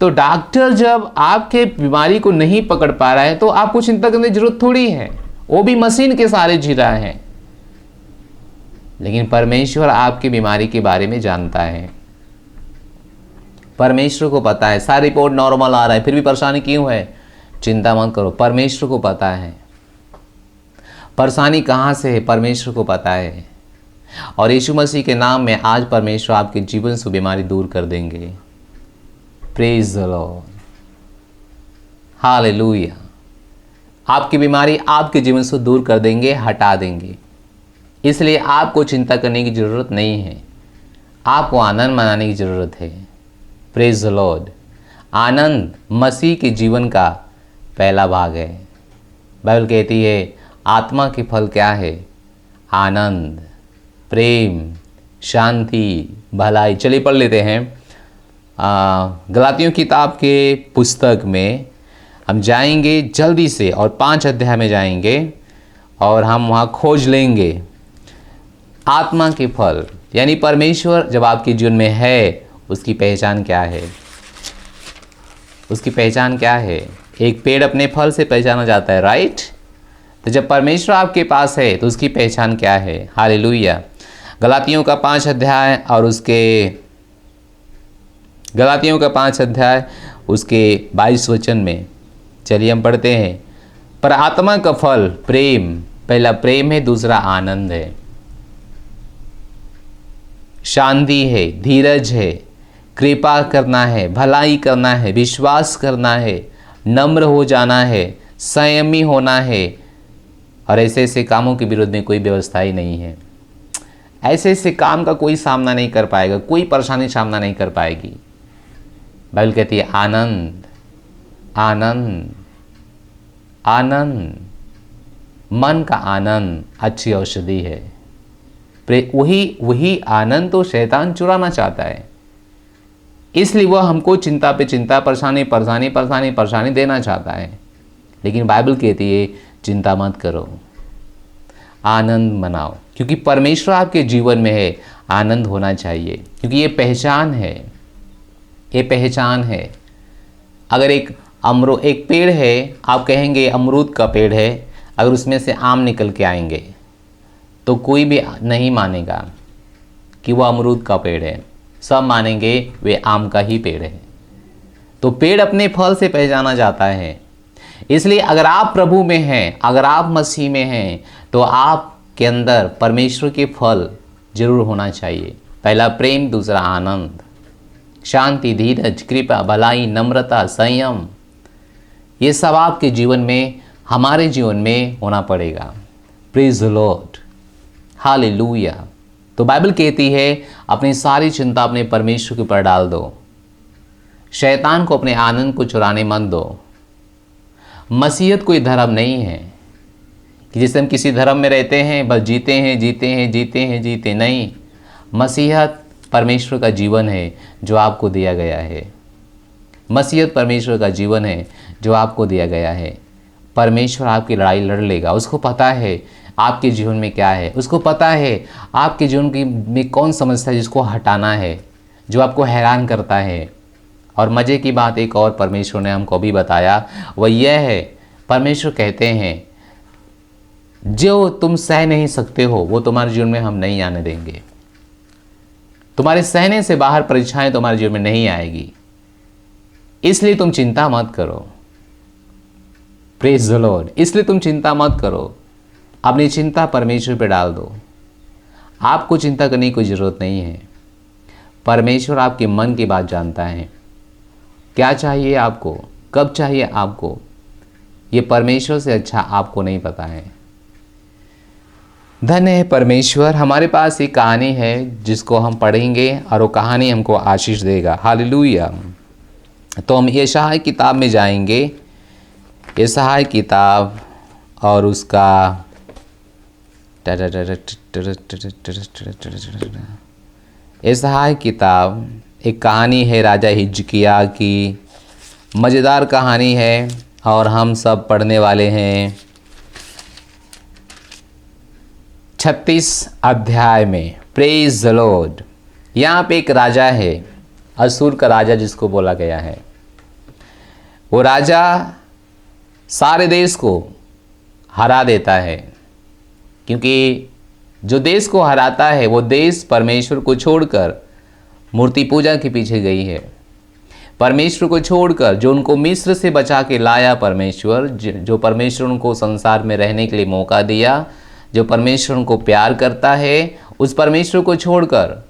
तो डॉक्टर जब आपके बीमारी को नहीं पकड़ पा रहा है तो आपको चिंता करने की जरूरत थोड़ी है, वो भी मशीन के सहारे जी रहा है। लेकिन परमेश्वर आपकी बीमारी के बारे में जानता है। परमेश्वर को पता है सारी रिपोर्ट नॉर्मल आ रहा है, फिर भी परेशानी क्यों है? चिंता मत करो, परमेश्वर को पता है परेशानी कहाँ से है, परमेश्वर को पता है। और यीशु मसीह के नाम में आज परमेश्वर आपके जीवन से बीमारी दूर कर देंगे। Praise the lord, hallelujah. आपकी बीमारी आपके जीवन से दूर कर देंगे, हटा देंगे। इसलिए आपको चिंता करने की ज़रूरत नहीं है, आपको आनंद मनाने की ज़रूरत है। Praise the lord. आनंद मसीह के जीवन का पहला भाग है। बाइबल कहती है आत्मा के फल क्या है? आनंद, प्रेम, शांति, भलाई। चलिए पढ़ लेते हैं। गलातियों किताब के पुस्तक में हम जाएंगे जल्दी से और 5 अध्याय में जाएंगे और हम वहाँ खोज लेंगे आत्मा के फल, यानी परमेश्वर जब आपके जीवन में है उसकी पहचान क्या है। उसकी पहचान क्या है? एक पेड़ अपने फल से पहचाना जाता है, राइट? तो जब परमेश्वर आपके पास है तो उसकी पहचान क्या है? हालेलुया। गलातियों का 5 अध्याय और गलातियों का 5 अध्याय उसके 22 वचन में चलिए हम पढ़ते हैं। पर आत्मा का फल प्रेम, पहला प्रेम है, दूसरा आनंद है, शांति है, धीरज है, कृपा करना है, भलाई करना है, विश्वास करना है, नम्र हो जाना है, संयमी होना है। और ऐसे ऐसे कामों के विरोध में कोई व्यवस्था ही नहीं है। ऐसे ऐसे काम का कोई सामना नहीं कर पाएगा, कोई परेशानी सामना नहीं कर पाएगी। बाइबल कहती है आनंद, आनंद, आनंद। मन का आनंद अच्छी औषधि है। वही आनंद तो शैतान चुराना चाहता है। इसलिए वह हमको चिंता पे चिंता, परेशानी देना चाहता है। लेकिन बाइबल कहती है चिंता मत करो, आनंद मनाओ, क्योंकि परमेश्वर आपके जीवन में है। आनंद होना चाहिए, क्योंकि ये पहचान है, ये पहचान है। अगर एक पेड़ है, आप कहेंगे अमरूद का पेड़ है, अगर उसमें से आम निकल के आएंगे तो कोई भी नहीं मानेगा कि वो अमरूद का पेड़ है, सब मानेंगे वे आम का ही पेड़ है। तो पेड़ अपने फल से पहचाना जाता है। इसलिए अगर आप प्रभु में हैं, अगर आप मसीह में हैं, तो आपके अंदर परमेश्वर के फल जरूर होना चाहिए। पहला प्रेम, दूसरा आनंद, शांति, धीरज, कृपा, भलाई, नम्रता, संयम। ये सब आपके जीवन में, हमारे जीवन में होना पड़ेगा। Praise the lord, hallelujah. तो बाइबल कहती है अपनी सारी चिंता अपने परमेश्वर के ऊपर डाल दो, शैतान को अपने आनंद को चुराने मत दो। मसीहत कोई धर्म नहीं है कि जैसे हम किसी धर्म में रहते हैं बस जीते नहीं। मसीहत परमेश्वर का जीवन है जो आपको दिया गया है। मसीहत परमेश्वर का जीवन है जो आपको दिया गया है। परमेश्वर आपकी लड़ाई लड़ लेगा। उसको पता है आपके जीवन में क्या है, उसको पता है आपके जीवन में कौन समस्या है जिसको हटाना है, जो आपको हैरान करता है। और मज़े की बात एक और परमेश्वर ने हमको भी बताया, वह यह है, परमेश्वर कहते हैं जो तुम सह नहीं सकते हो वो तुम्हारे जीवन में हम नहीं आने देंगे। तुम्हारे सहने से बाहर परीक्षाएं तुम्हारे जीवन में नहीं आएगी, इसलिए तुम चिंता मत करो। Praise the Lord. इसलिए तुम चिंता मत करो, अपनी चिंता परमेश्वर पे डाल दो। आपको चिंता करने की कोई ज़रूरत नहीं है। परमेश्वर आपके मन की बात जानता है, क्या चाहिए आपको, कब चाहिए आपको, ये परमेश्वर से अच्छा आपको नहीं पता है। धन्य है परमेश्वर। हमारे पास एक कहानी है जिसको हम पढ़ेंगे और वो कहानी हमको आशीष देगा। हालेलुया। तो हम यशायाह किताब में जाएंगे, यशायाह किताब और उसका यशायाह किताब एक कहानी है राजा हिजकिय्याह की, मज़ेदार कहानी है और हम सब पढ़ने वाले हैं 36 अध्याय में। Praise the Lord. यहाँ पे एक राजा है, असूर का राजा जिसको बोला गया है। वो राजा सारे देश को हरा देता है, क्योंकि जो देश को हराता है वो देश परमेश्वर को छोड़कर मूर्ति पूजा के पीछे गई है। परमेश्वर को छोड़कर जो उनको मिस्र से बचा के लाया परमेश्वर, जो परमेश्वर उनको संसार में रहने के लिए मौका दिया, जो परमेश्वर उनको प्यार करता है, उस परमेश्वर को छोड़कर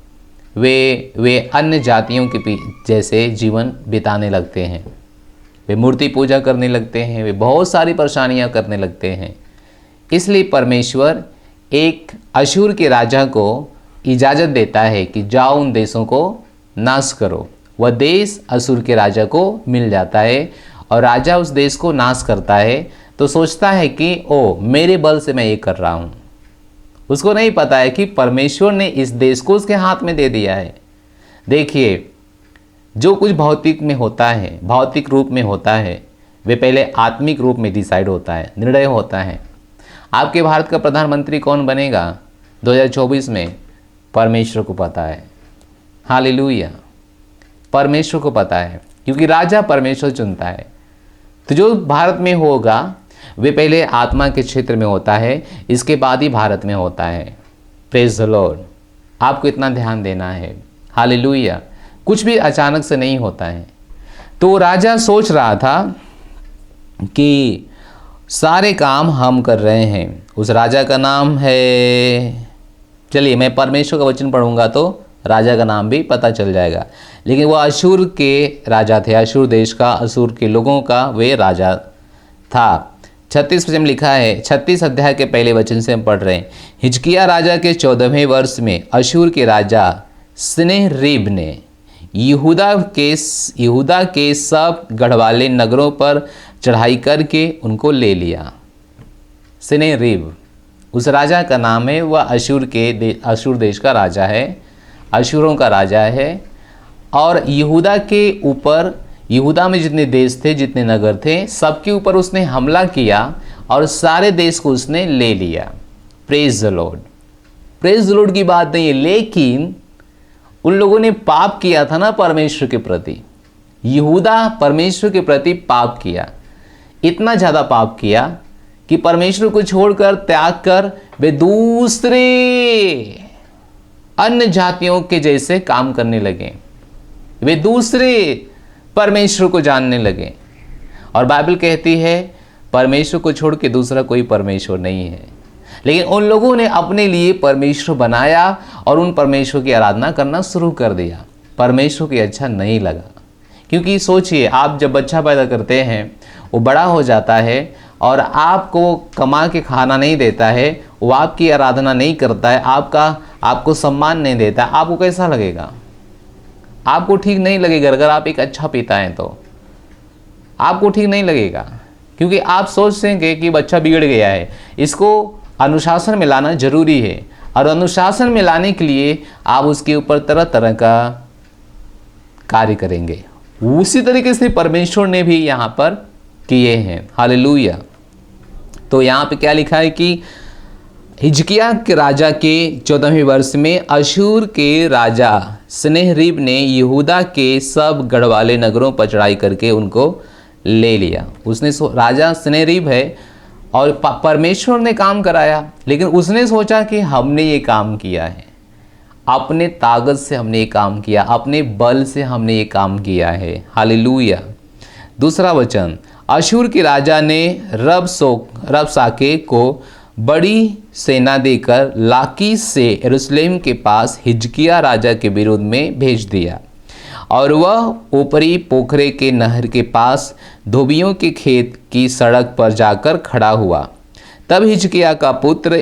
वे अन्य जातियों के जैसे जीवन बिताने लगते हैं। वे मूर्ति पूजा करने लगते हैं, वे बहुत सारी परेशानियां करने लगते हैं। इसलिए परमेश्वर एक अशूर के राजा को इजाज़त देता है कि जाओ उन देशों को नाश करो। वह देश अशूर के राजा को मिल जाता है और राजा उस देश को नाश करता है तो सोचता है कि ओ मेरे बल से मैं ये कर रहा हूँ। उसको नहीं पता है कि परमेश्वर ने इस देश को उसके हाथ में दे दिया है। देखिए, जो कुछ भौतिक में होता है, भौतिक रूप में होता है, वे पहले आत्मिक रूप में डिसाइड होता है, निर्णय होता है। आपके भारत का प्रधानमंत्री कौन बनेगा 2024 में, परमेश्वर को पता है। हालेलुया। परमेश्वर को पता है, क्योंकि राजा परमेश्वर चुनता है। तो जो भारत में होगा वे पहले आत्मा के क्षेत्र में होता है, इसके बाद ही भारत में होता है। Praise the Lord. आपको इतना ध्यान देना है। हालेलुया। कुछ भी अचानक से नहीं होता है। तो राजा सोच रहा था कि सारे काम हम कर रहे हैं। उस राजा का नाम है, चलिए मैं परमेश्वर का वचन पढ़ूंगा तो राजा का नाम भी पता चल जाएगा। लेकिन वो अशूर के राजा थे, अशूर देश का, अशूर के लोगों का वे राजा था। 36 में लिखा है, 36 अध्याय के पहले वचन से हम पढ़ रहे हैं। हिजकिय्याह राजा के 14वें वर्ष में अशूर के राजा सन्हेरीब ने यहूदा के सब गढ़वाले नगरों पर चढ़ाई करके उनको ले लिया। सन्हेरीब उस राजा का नाम है। वह अशूर देश का राजा है, अशूरों का राजा है। और यहूदा के ऊपर, यहूदा में जितने देश थे, जितने नगर थे, सबके ऊपर उसने हमला किया और सारे देश को उसने ले लिया। Praise the Lord. Praise the Lord की बात नहीं है, लेकिन उन लोगों ने पाप किया था ना परमेश्वर के प्रति। यहूदा परमेश्वर के प्रति पाप किया, इतना ज़्यादा पाप किया कि परमेश्वर को छोड़कर, त्याग कर वे दूसरे अन्य जातियों के जैसे काम करने लगे। वे दूसरे परमेश्वर को जानने लगे। और बाइबल कहती है परमेश्वर को छोड़ के दूसरा कोई परमेश्वर नहीं है। लेकिन उन लोगों ने अपने लिए परमेश्वर बनाया और उन परमेश्वर की आराधना करना शुरू कर दिया। परमेश्वर को अच्छा नहीं लगा, क्योंकि सोचिए, आप जब बच्चा पैदा करते हैं वो बड़ा हो जाता है और आपको कमा के खाना नहीं देता है, वो आपकी आराधना नहीं करता है, आपको सम्मान नहीं देता, आपको कैसा लगेगा? आपको ठीक नहीं लगेगा। अगर आप एक अच्छा पिता हैं तो आपको ठीक नहीं लगेगा, क्योंकि आप सोचेंगे कि बच्चा बिगड़ गया है, इसको अनुशासन में लाना जरूरी है। और अनुशासन में लाने के लिए आप उसके ऊपर तरह तरह का कार्य करेंगे। उसी तरीके से परमेश्वर ने भी यहाँ पर किए हैं। हालेलुया। तो यहाँ पे क्या लिखा है कि हिजकिया के राजा के 14वें वर्ष में अशूर के राजा सनेहरीब ने यहूदा के सब गढ़वाले नगरों पर चढ़ाई करके उनको ले लिया। उसने राजा सनेहरीब है और परमेश्वर ने काम कराया, लेकिन उसने सोचा कि हमने ये काम किया है, अपने ताकत से हमने ये काम किया, अपने बल से हमने ये काम किया है। हालेलुया। दूसरा वचन, अशूर के राजा ने रबसाके को बड़ी सेना देकर लाकीश से यरूशलेम के पास हिजकिया राजा के विरोध में भेज दिया और वह ऊपरी पोखरे के नहर के पास धोबियों के खेत की सड़क पर जाकर खड़ा हुआ। तब हिजकिया का पुत्र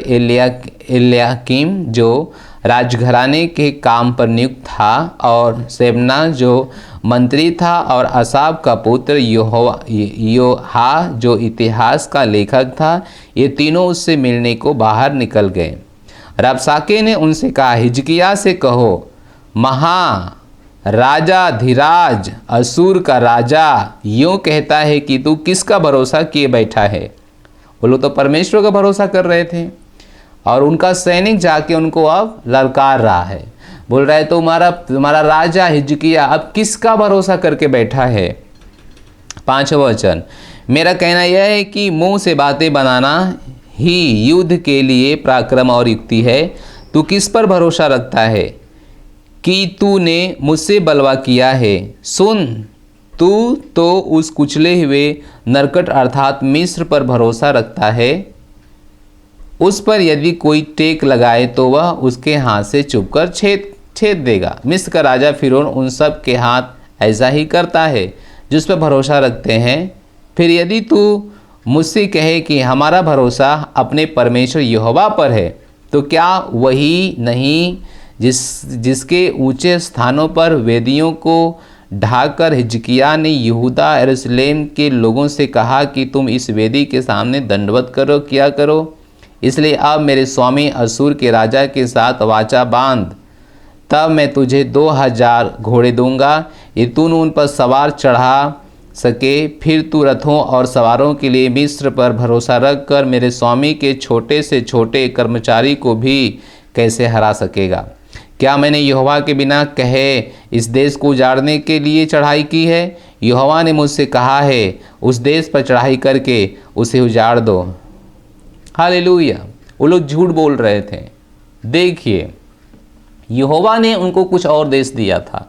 एल्याकीम जो राजघराने के काम पर नियुक्त था और सेबना जो मंत्री था और असाब का पुत्र योहा जो इतिहास का लेखक था, ये तीनों उससे मिलने को बाहर निकल गए। रबसाके ने उनसे कहा, हिजकिया से कहो, राजा धीराज असूर का राजा यूँ कहता है कि तू किसका भरोसा किए बैठा है। वो लोग तो परमेश्वर का भरोसा कर रहे थे और उनका सैनिक जाके उनको अब ललकार रहा है, बोल रहा है तो तुम्हारा राजा हिजकिया अब किसका भरोसा करके बैठा है। 5वां वचन, मेरा कहना यह है कि मुंह से बातें बनाना ही युद्ध के लिए पराक्रम और युक्ति है। तू किस पर भरोसा रखता है कि तूने मुझसे बलवा किया है। सुन, तू तो उस कुचले हुए नरकट अर्थात मिस्र पर भरोसा रखता है। उस पर यदि कोई टेक लगाए तो वह उसके हाथ से चुपकर छेद देगा। मिस्र का राजा फिरौन उन सब के हाथ ऐसा ही करता है जिस पर भरोसा रखते हैं। फिर यदि तू मुझसे कहे कि हमारा भरोसा अपने परमेश्वर यहोवा पर है, तो क्या वही नहीं जिसके ऊंचे स्थानों पर वेदियों को ढाकर हिजकिया ने यहूदा यरूशलेम के लोगों से कहा कि तुम इस वेदी के सामने दंडवत किया करो। इसलिए अब मेरे स्वामी असूर के राजा के साथ वाचा बांध, तब मैं तुझे 2000 घोड़े दूंगा, ये तू उन पर सवार चढ़ा सके। फिर तू रथों और सवारों के लिए मिस्र पर भरोसा रख कर मेरे स्वामी के छोटे से छोटे कर्मचारी को भी कैसे हरा सकेगा। क्या मैंने यहोवा के बिना कहे इस देश को उजाड़ने के लिए चढ़ाई की है? यहोवा ने मुझसे कहा है उस देश पर चढ़ाई करके उसे उजाड़ दो। हालेलुया। वो लोग झूठ बोल रहे थे। देखिए, यहोवा ने उनको कुछ और देश दिया था,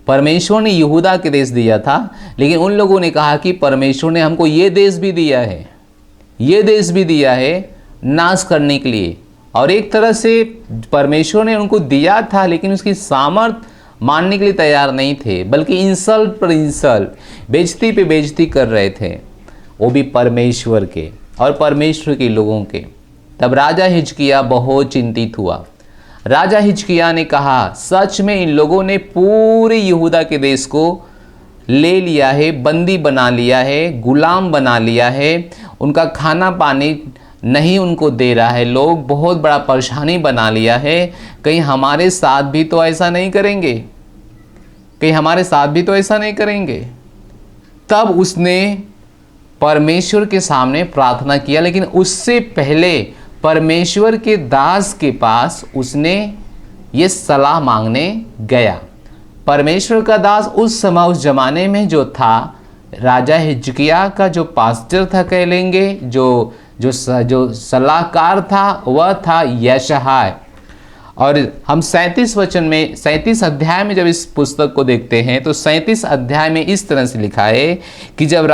परमेश्वर ने यहूदा के देश दिया था, लेकिन उन लोगों ने कहा कि परमेश्वर ने हमको ये देश भी दिया है, ये देश भी दिया है नाश करने के लिए। और एक तरह से परमेश्वर ने उनको दिया था, लेकिन उसकी सामर्थ मानने के लिए तैयार नहीं थे, बल्कि इंसल्ट पर इंसल्ट, बेइज्जती पे बेइज्जती कर रहे थे, वो भी परमेश्वर के और परमेश्वर के लोगों के। तब राजा हिजकिया बहुत चिंतित हुआ। राजा हिजकिया ने कहा, सच में इन लोगों ने पूरे यहूदा के देश को ले लिया है, बंदी बना लिया है, गुलाम बना लिया है, उनका खाना पानी नहीं उनको दे रहा है, लोग बहुत बड़ा परेशानी बना लिया है। कहीं हमारे साथ भी तो ऐसा नहीं करेंगे, कहीं हमारे साथ भी तो ऐसा नहीं करेंगे। तब उसने परमेश्वर के सामने प्रार्थना किया, लेकिन उससे पहले परमेश्वर के दास के पास उसने ये सलाह मांगने गया। परमेश्वर का दास उस समय उस जमाने में जो था, राजा हिजकिया का जो पास्टर था कह लेंगे, जो सलाहकार था, वह था यशायाह। और हम 37 अध्याय में जब इस पुस्तक को देखते हैं तो 37 अध्याय में इस तरह से लिखा है कि जब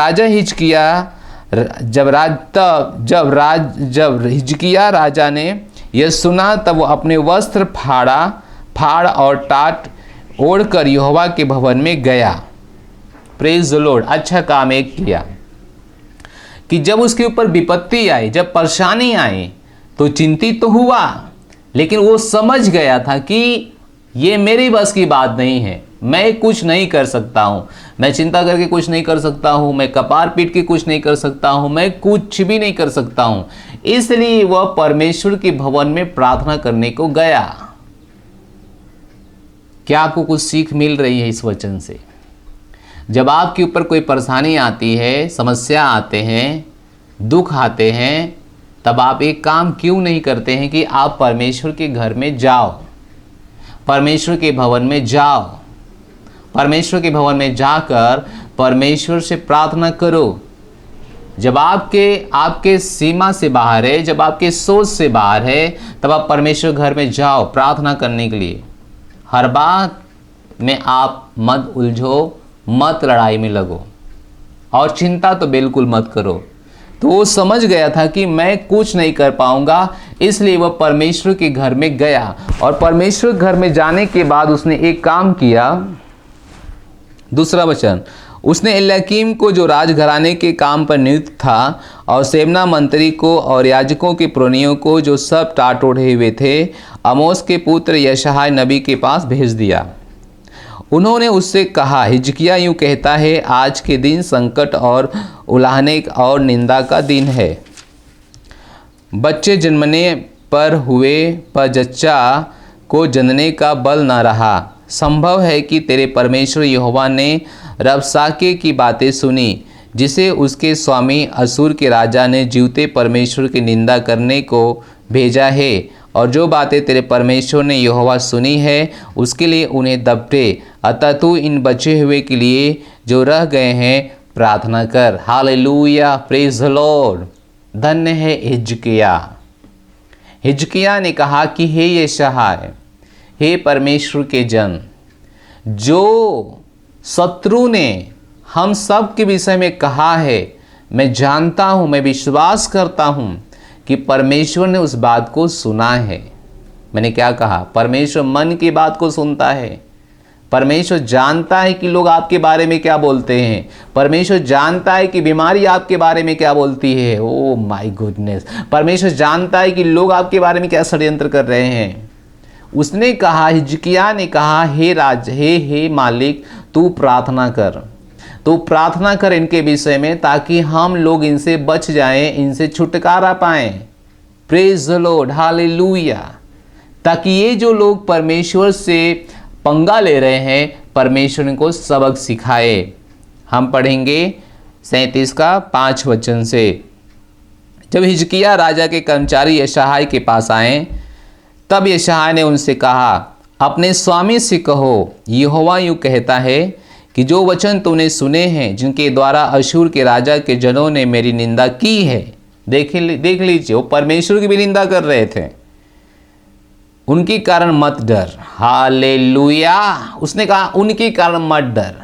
हिजकिया राजा ने यह सुना, तब वो अपने वस्त्र फाड़ और टाट ओढ़कर यहोवा के भवन में गया। Praise the Lord. अच्छा काम एक किया कि जब उसके ऊपर विपत्ति आई, जब परेशानी आई, तो चिंतित तो हुआ, लेकिन वो समझ गया था कि ये मेरी बस की बात नहीं है, मैं कुछ नहीं कर सकता हूँ, मैं चिंता करके कुछ नहीं कर सकता हूँ, मैं कपार पीट के कुछ नहीं कर सकता हूँ, मैं कुछ भी नहीं कर सकता हूँ। इसलिए वह परमेश्वर के भवन में प्रार्थना करने को गया। क्या आपको कुछ सीख मिल रही है इस वचन से? जब आपके ऊपर कोई परेशानी आती है, समस्या आते हैं, दुख आते हैं, तब आप एक काम क्यों नहीं करते हैं कि आप परमेश्वर के घर में जाओ, परमेश्वर के भवन में जाओ, परमेश्वर के भवन में जाकर परमेश्वर से प्रार्थना करो। जब आपके सीमा से बाहर है, जब आपके सोच से बाहर है, तब आप परमेश्वर घर में जाओ प्रार्थना करने के लिए। हर बात में आप मत उलझो, मत लड़ाई में लगो और चिंता तो बिल्कुल मत करो। तो वो समझ गया था कि मैं कुछ नहीं कर पाऊंगा, इसलिए वह परमेश्वर के घर में गया। और परमेश्वर घर में जाने के बाद उसने एक काम किया। दूसरा वचन, उसने एल्याकीम को जो राजघराने के काम पर नियुक्त था और सेवना मंत्री को और याजकों के पुरनियों को जो सब टाट ओढ़े हुए थे, आमोस के पुत्र यशायाह नबी के पास भेज दिया। उन्होंने उससे कहा, हिजकिय्याह यूँ कहता है, आज के दिन संकट और उलाहने और निंदा का दिन है। बच्चे जन्मने पर हुए पर जच्चा को जनने का बल न रहा। संभव है कि तेरे परमेश्वर यहोवा ने रबसाके की बातें सुनी, जिसे उसके स्वामी असूर के राजा ने जीवते परमेश्वर की निंदा करने को भेजा है, और जो बातें तेरे परमेश्वर ने यहोवा सुनी है उसके लिए उन्हें दबटे। अतः तू इन बचे हुए के लिए जो रह गए हैं प्रार्थना कर। Hallelujah, praise the Lord. धन्य है हिजकिय्याह। हिजकिय्याह ने कहा कि हे यशायाह, हे परमेश्वर के जन, जो शत्रु ने हम सब के विषय में कहा है, मैं जानता हूँ, मैं विश्वास करता हूँ कि परमेश्वर ने उस बात को सुना है। मैंने क्या कहा? परमेश्वर मन की बात को सुनता है। परमेश्वर जानता है कि लोग आपके बारे में क्या बोलते हैं। परमेश्वर जानता है कि बीमारी आपके बारे में क्या बोलती है। ओ माय गुडनेस, परमेश्वर जानता है कि लोग आपके बारे में क्या षड्यंत्र कर रहे हैं। उसने कहा, हिजकिय्याह ने कहा, हे राज, हे मालिक, तू प्रार्थना कर, तो प्रार्थना कर इनके विषय में, ताकि हम लोग इनसे बच जाएं, इनसे छुटकारा पाएं। Praise the lord, hallelujah. ताकि ये जो लोग परमेश्वर से पंगा ले रहे हैं, परमेश्वर इनको सबक सिखाए। हम पढ़ेंगे 37 का 5 वचन से। जब हिजकिय्याह राजा के कर्मचारी यशायाह के पास आए, तब यशायाह ने उनसे कहा, अपने स्वामी से कहो, यहोवा यूँ कहता है कि जो वचन तूने सुने हैं, जिनके द्वारा अशूर के राजा के जनों ने मेरी निंदा की है। देख लीजिए, वो परमेश्वर की भी निंदा कर रहे थे। उनके कारण मत डर। हालेलुया। उसने कहा, उनके कारण मत डर।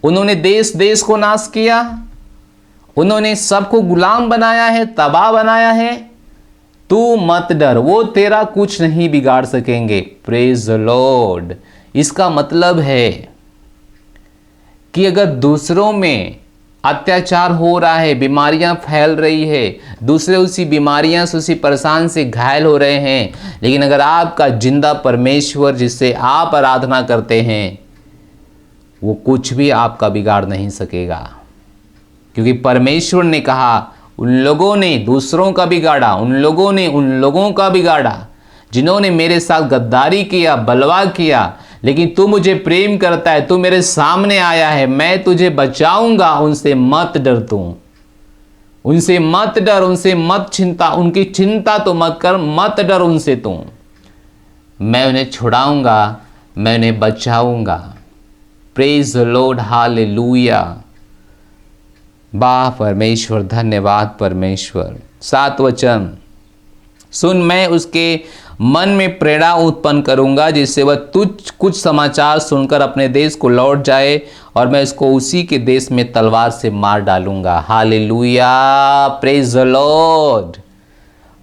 उन्होंने देश देश को नाश किया, उन्होंने सबको गुलाम बनाया है, तबाह बनाया है। तू मत डर, वो तेरा कुछ नहीं बिगाड़ सकेंगे। Praise the Lord. इसका मतलब है कि अगर दूसरों में अत्याचार हो रहा है, बीमारियां फैल रही है, दूसरे उसी बीमारियां से, उसी परेशान से घायल हो रहे हैं, लेकिन अगर आपका जिंदा परमेश्वर जिससे आप आराधना करते हैं, वो कुछ भी आपका बिगाड़ नहीं सकेगा। क्योंकि परमेश्वर ने कहा, उन लोगों ने दूसरों का बिगाड़ा, उन लोगों का बिगाड़ा जिन्होंने मेरे साथ गद्दारी किया, बलवा किया, लेकिन तू मुझे प्रेम करता है, तू मेरे सामने आया है, मैं तुझे बचाऊंगा। उनसे मत डर, तू उनसे मत डर, उनसे मत चिंता, उनकी चिंता तो मत कर, मत डर उनसे तू। मैं उन्हें छुड़ाऊंगा, मैं उन्हें बचाऊंगा। Praise the lord, hallelujah. वाह परमेश्वर, धन्यवाद परमेश्वर। 7 वचन, सुन, मैं उसके मन में प्रेरणा उत्पन्न करूंगा, जिससे वह तुझ कुछ समाचार सुनकर अपने देश को लौट जाए, और मैं उसको उसी के देश में तलवार से मार डालूंगा। Hallelujah, praise the Lord.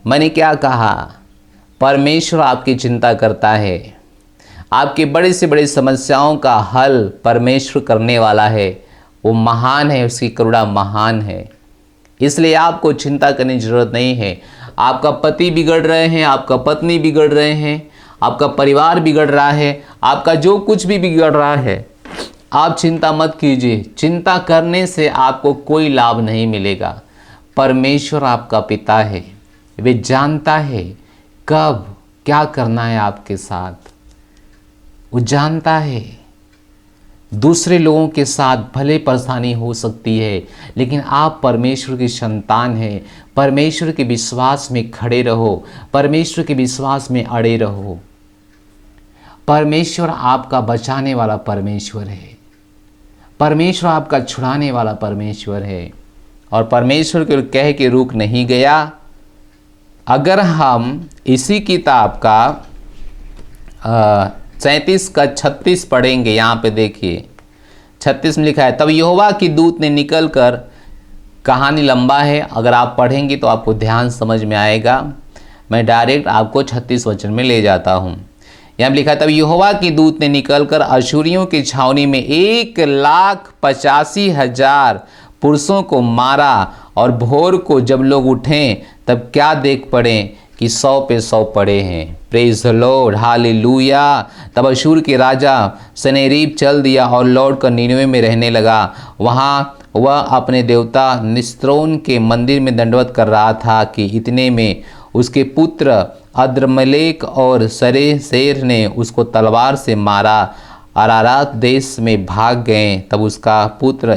मैंने क्या कहा? परमेश्वर आपकी चिंता करता है। आपकी बड़ी से बड़ी समस्याओं का हल परमेश्वर करने वाला है। वो महान है, उसकी करुणा महान है। इसलिए आपको चिंता करने की जरूरत नहीं है। आपका पति बिगड़ रहे हैं, आपका पत्नी बिगड़ रहे हैं, आपका परिवार बिगड़ रहा है, आपका जो कुछ भी बिगड़ रहा है, आप चिंता मत कीजिए। चिंता करने से आपको कोई लाभ नहीं मिलेगा। परमेश्वर आपका पिता है, वे जानता है कब क्या करना है आपके साथ। वो जानता है। दूसरे लोगों के साथ भले परेशानी हो सकती है, लेकिन आप परमेश्वर की संतान हैं। परमेश्वर के विश्वास में खड़े रहो, परमेश्वर के विश्वास में अड़े रहो। परमेश्वर आपका बचाने वाला परमेश्वर है, परमेश्वर आपका छुड़ाने वाला परमेश्वर है। और परमेश्वर के कह के रुक नहीं गया। अगर हम इसी किताब का 37 का 36 पढ़ेंगे, यहाँ पे देखिए 36 में लिखा है, तब यहोवा की दूत ने निकल कर, कहानी लंबा है, अगर आप पढ़ेंगे तो आपको ध्यान समझ में आएगा। मैं डायरेक्ट आपको 36 वचन में ले जाता हूँ। यहाँ लिखा है, तब यहोवा की दूत ने निकलकर अशूरियों की छावनी में 1,85,000 पुरुषों को मारा। और भोर को जब लोग उठें तब क्या देख पड़े कि 100 पे 100 पड़े हैं। Praise the lord, hallelujah. तब अशूर के राजा सनेरीब चल दिया और लौट कर नीनवे में रहने लगा। वहाँ वह अपने देवता निस्त्रोन के मंदिर में दंडवत कर रहा था कि इतने में उसके पुत्र अद्रमलेक और सरेसेर ने उसको तलवार से मारा। अरारात देश में भाग गए। तब उसका पुत्र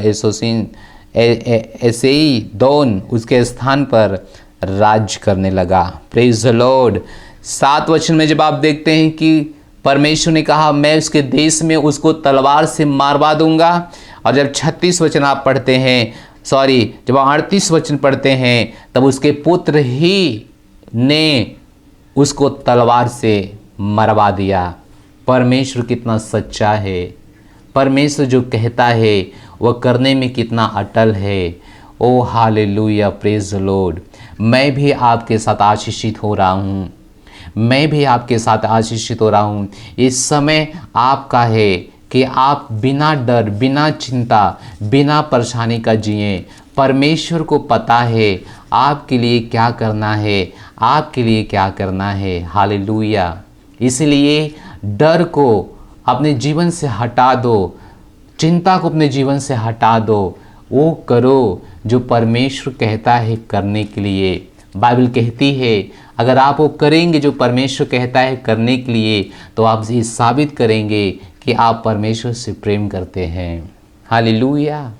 एसेई दोन उसके स्थान पर राज्य करने लगा। Praise the Lord. 7 वचन में जब आप देखते हैं कि परमेश्वर ने कहा मैं उसके देश में उसको तलवार से मारवा दूंगा, और जब 36 वचन आप पढ़ते हैं, जब 38 वचन पढ़ते हैं, तब उसके पुत्र ही ने उसको तलवार से मरवा दिया। परमेश्वर कितना सच्चा है, परमेश्वर जो कहता है वह करने में कितना अटल है। ओ हालेलुया, प्रेज द लॉर्ड। मैं भी आपके साथ आशीषित हो रहा हूँ, मैं भी आपके साथ आशीषित हो रहा हूँ। इस समय आपका है कि आप बिना डर, बिना चिंता, बिना परेशानी का जिएं। परमेश्वर को पता है आपके लिए क्या करना है, आपके लिए क्या करना है। हालेलुया। इसलिए डर को अपने जीवन से हटा दो, चिंता को अपने जीवन से हटा दो। वो करो जो परमेश्वर कहता है करने के लिए। बाइबल कहती है अगर आप वो करेंगे जो परमेश्वर कहता है करने के लिए, तो आप ये साबित करेंगे कि आप परमेश्वर से प्रेम करते हैं। हालेलुया।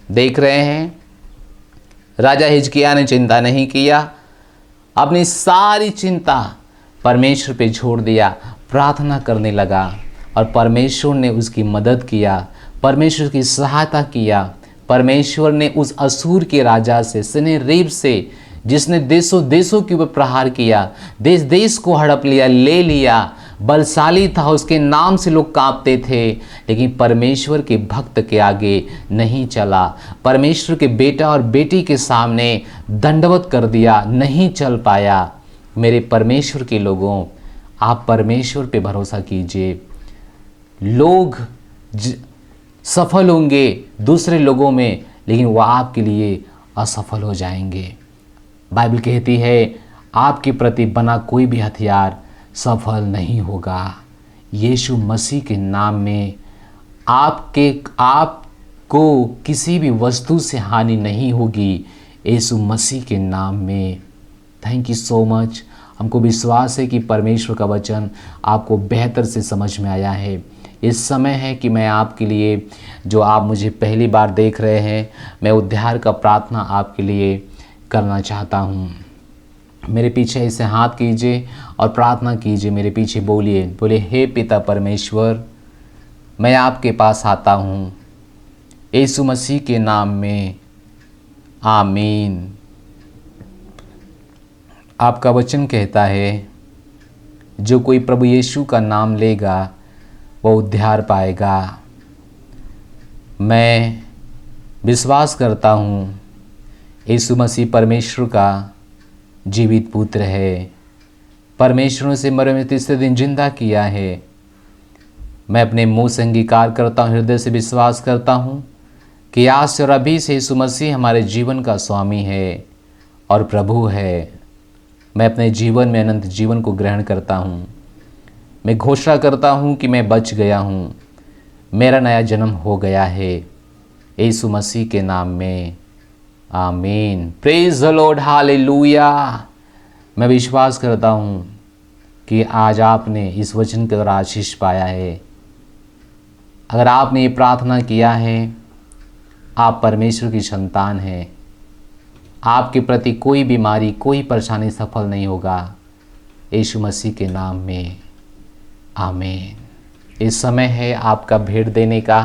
देख रहे हैं, राजा हिजकिय्याह ने चिंता नहीं किया, अपनी सारी चिंता परमेश्वर पे छोड़ दिया, प्रार्थना करने लगा और परमेश्वर ने उसकी मदद किया, परमेश्वर की सहायता किया। परमेश्वर ने उस असूर के राजा से, सनेरीब से, जिसने देशों देशों के ऊपर प्रहार किया, देश देश को हड़प लिया, ले लिया, बलशाली था, उसके नाम से लोग कांपते थे, लेकिन परमेश्वर के भक्त के आगे नहीं चला। परमेश्वर के बेटा और बेटी के सामने दंडवत कर दिया, नहीं चल पाया। मेरे परमेश्वर के लोगों, आप परमेश्वर पे भरोसा कीजिए। लोग सफल होंगे दूसरे लोगों में, लेकिन वह आपके लिए असफल हो जाएंगे। बाइबल कहती है आपके प्रति बना कोई भी हथियार सफल नहीं होगा। यीशु मसीह के नाम में आपको किसी भी वस्तु से हानि नहीं होगी, यीशु मसीह के नाम में। Thank you so much. हमको विश्वास है कि परमेश्वर का वचन आपको बेहतर से समझ में आया है। इस समय है कि मैं आपके लिए, जो आप मुझे पहली बार देख रहे हैं, मैं उद्धार का प्रार्थना आपके लिए करना चाहता हूँ। मेरे पीछे इसे हाथ कीजिए और प्रार्थना कीजिए। मेरे पीछे बोले हे पिता परमेश्वर, मैं आपके पास आता हूँ यीशु मसीह के नाम में, आमीन। आपका वचन कहता है जो कोई प्रभु यीशु का नाम लेगा वह उद्धार पाएगा। मैं विश्वास करता हूँ यीशु मसीह परमेश्वर का जीवित पुत्र है, परमेश्वर से मरे में तीसरे दिन जिंदा किया है। मैं अपने मुंह से अंगीकार करता हूँ, हृदय से विश्वास करता हूँ कि आज से और अभी से यीशु मसीह हमारे जीवन का स्वामी है और प्रभु है। मैं अपने जीवन में अनंत जीवन को ग्रहण करता हूँ। मैं घोषणा करता हूँ कि मैं बच गया हूँ, मेरा नया जन्म हो गया है यीशु मसीह के नाम में, आमीन। Praise the lord, hallelujah. मैं विश्वास करता हूँ कि आज आपने इस वचन के द्वारा आशीष पाया है। अगर आपने ये प्रार्थना किया है, आप परमेश्वर की संतान हैं। आपके प्रति कोई बीमारी, कोई परेशानी सफल नहीं होगा। यीशु मसीह के नाम में आमीन। इस समय है आपका भेंट देने का।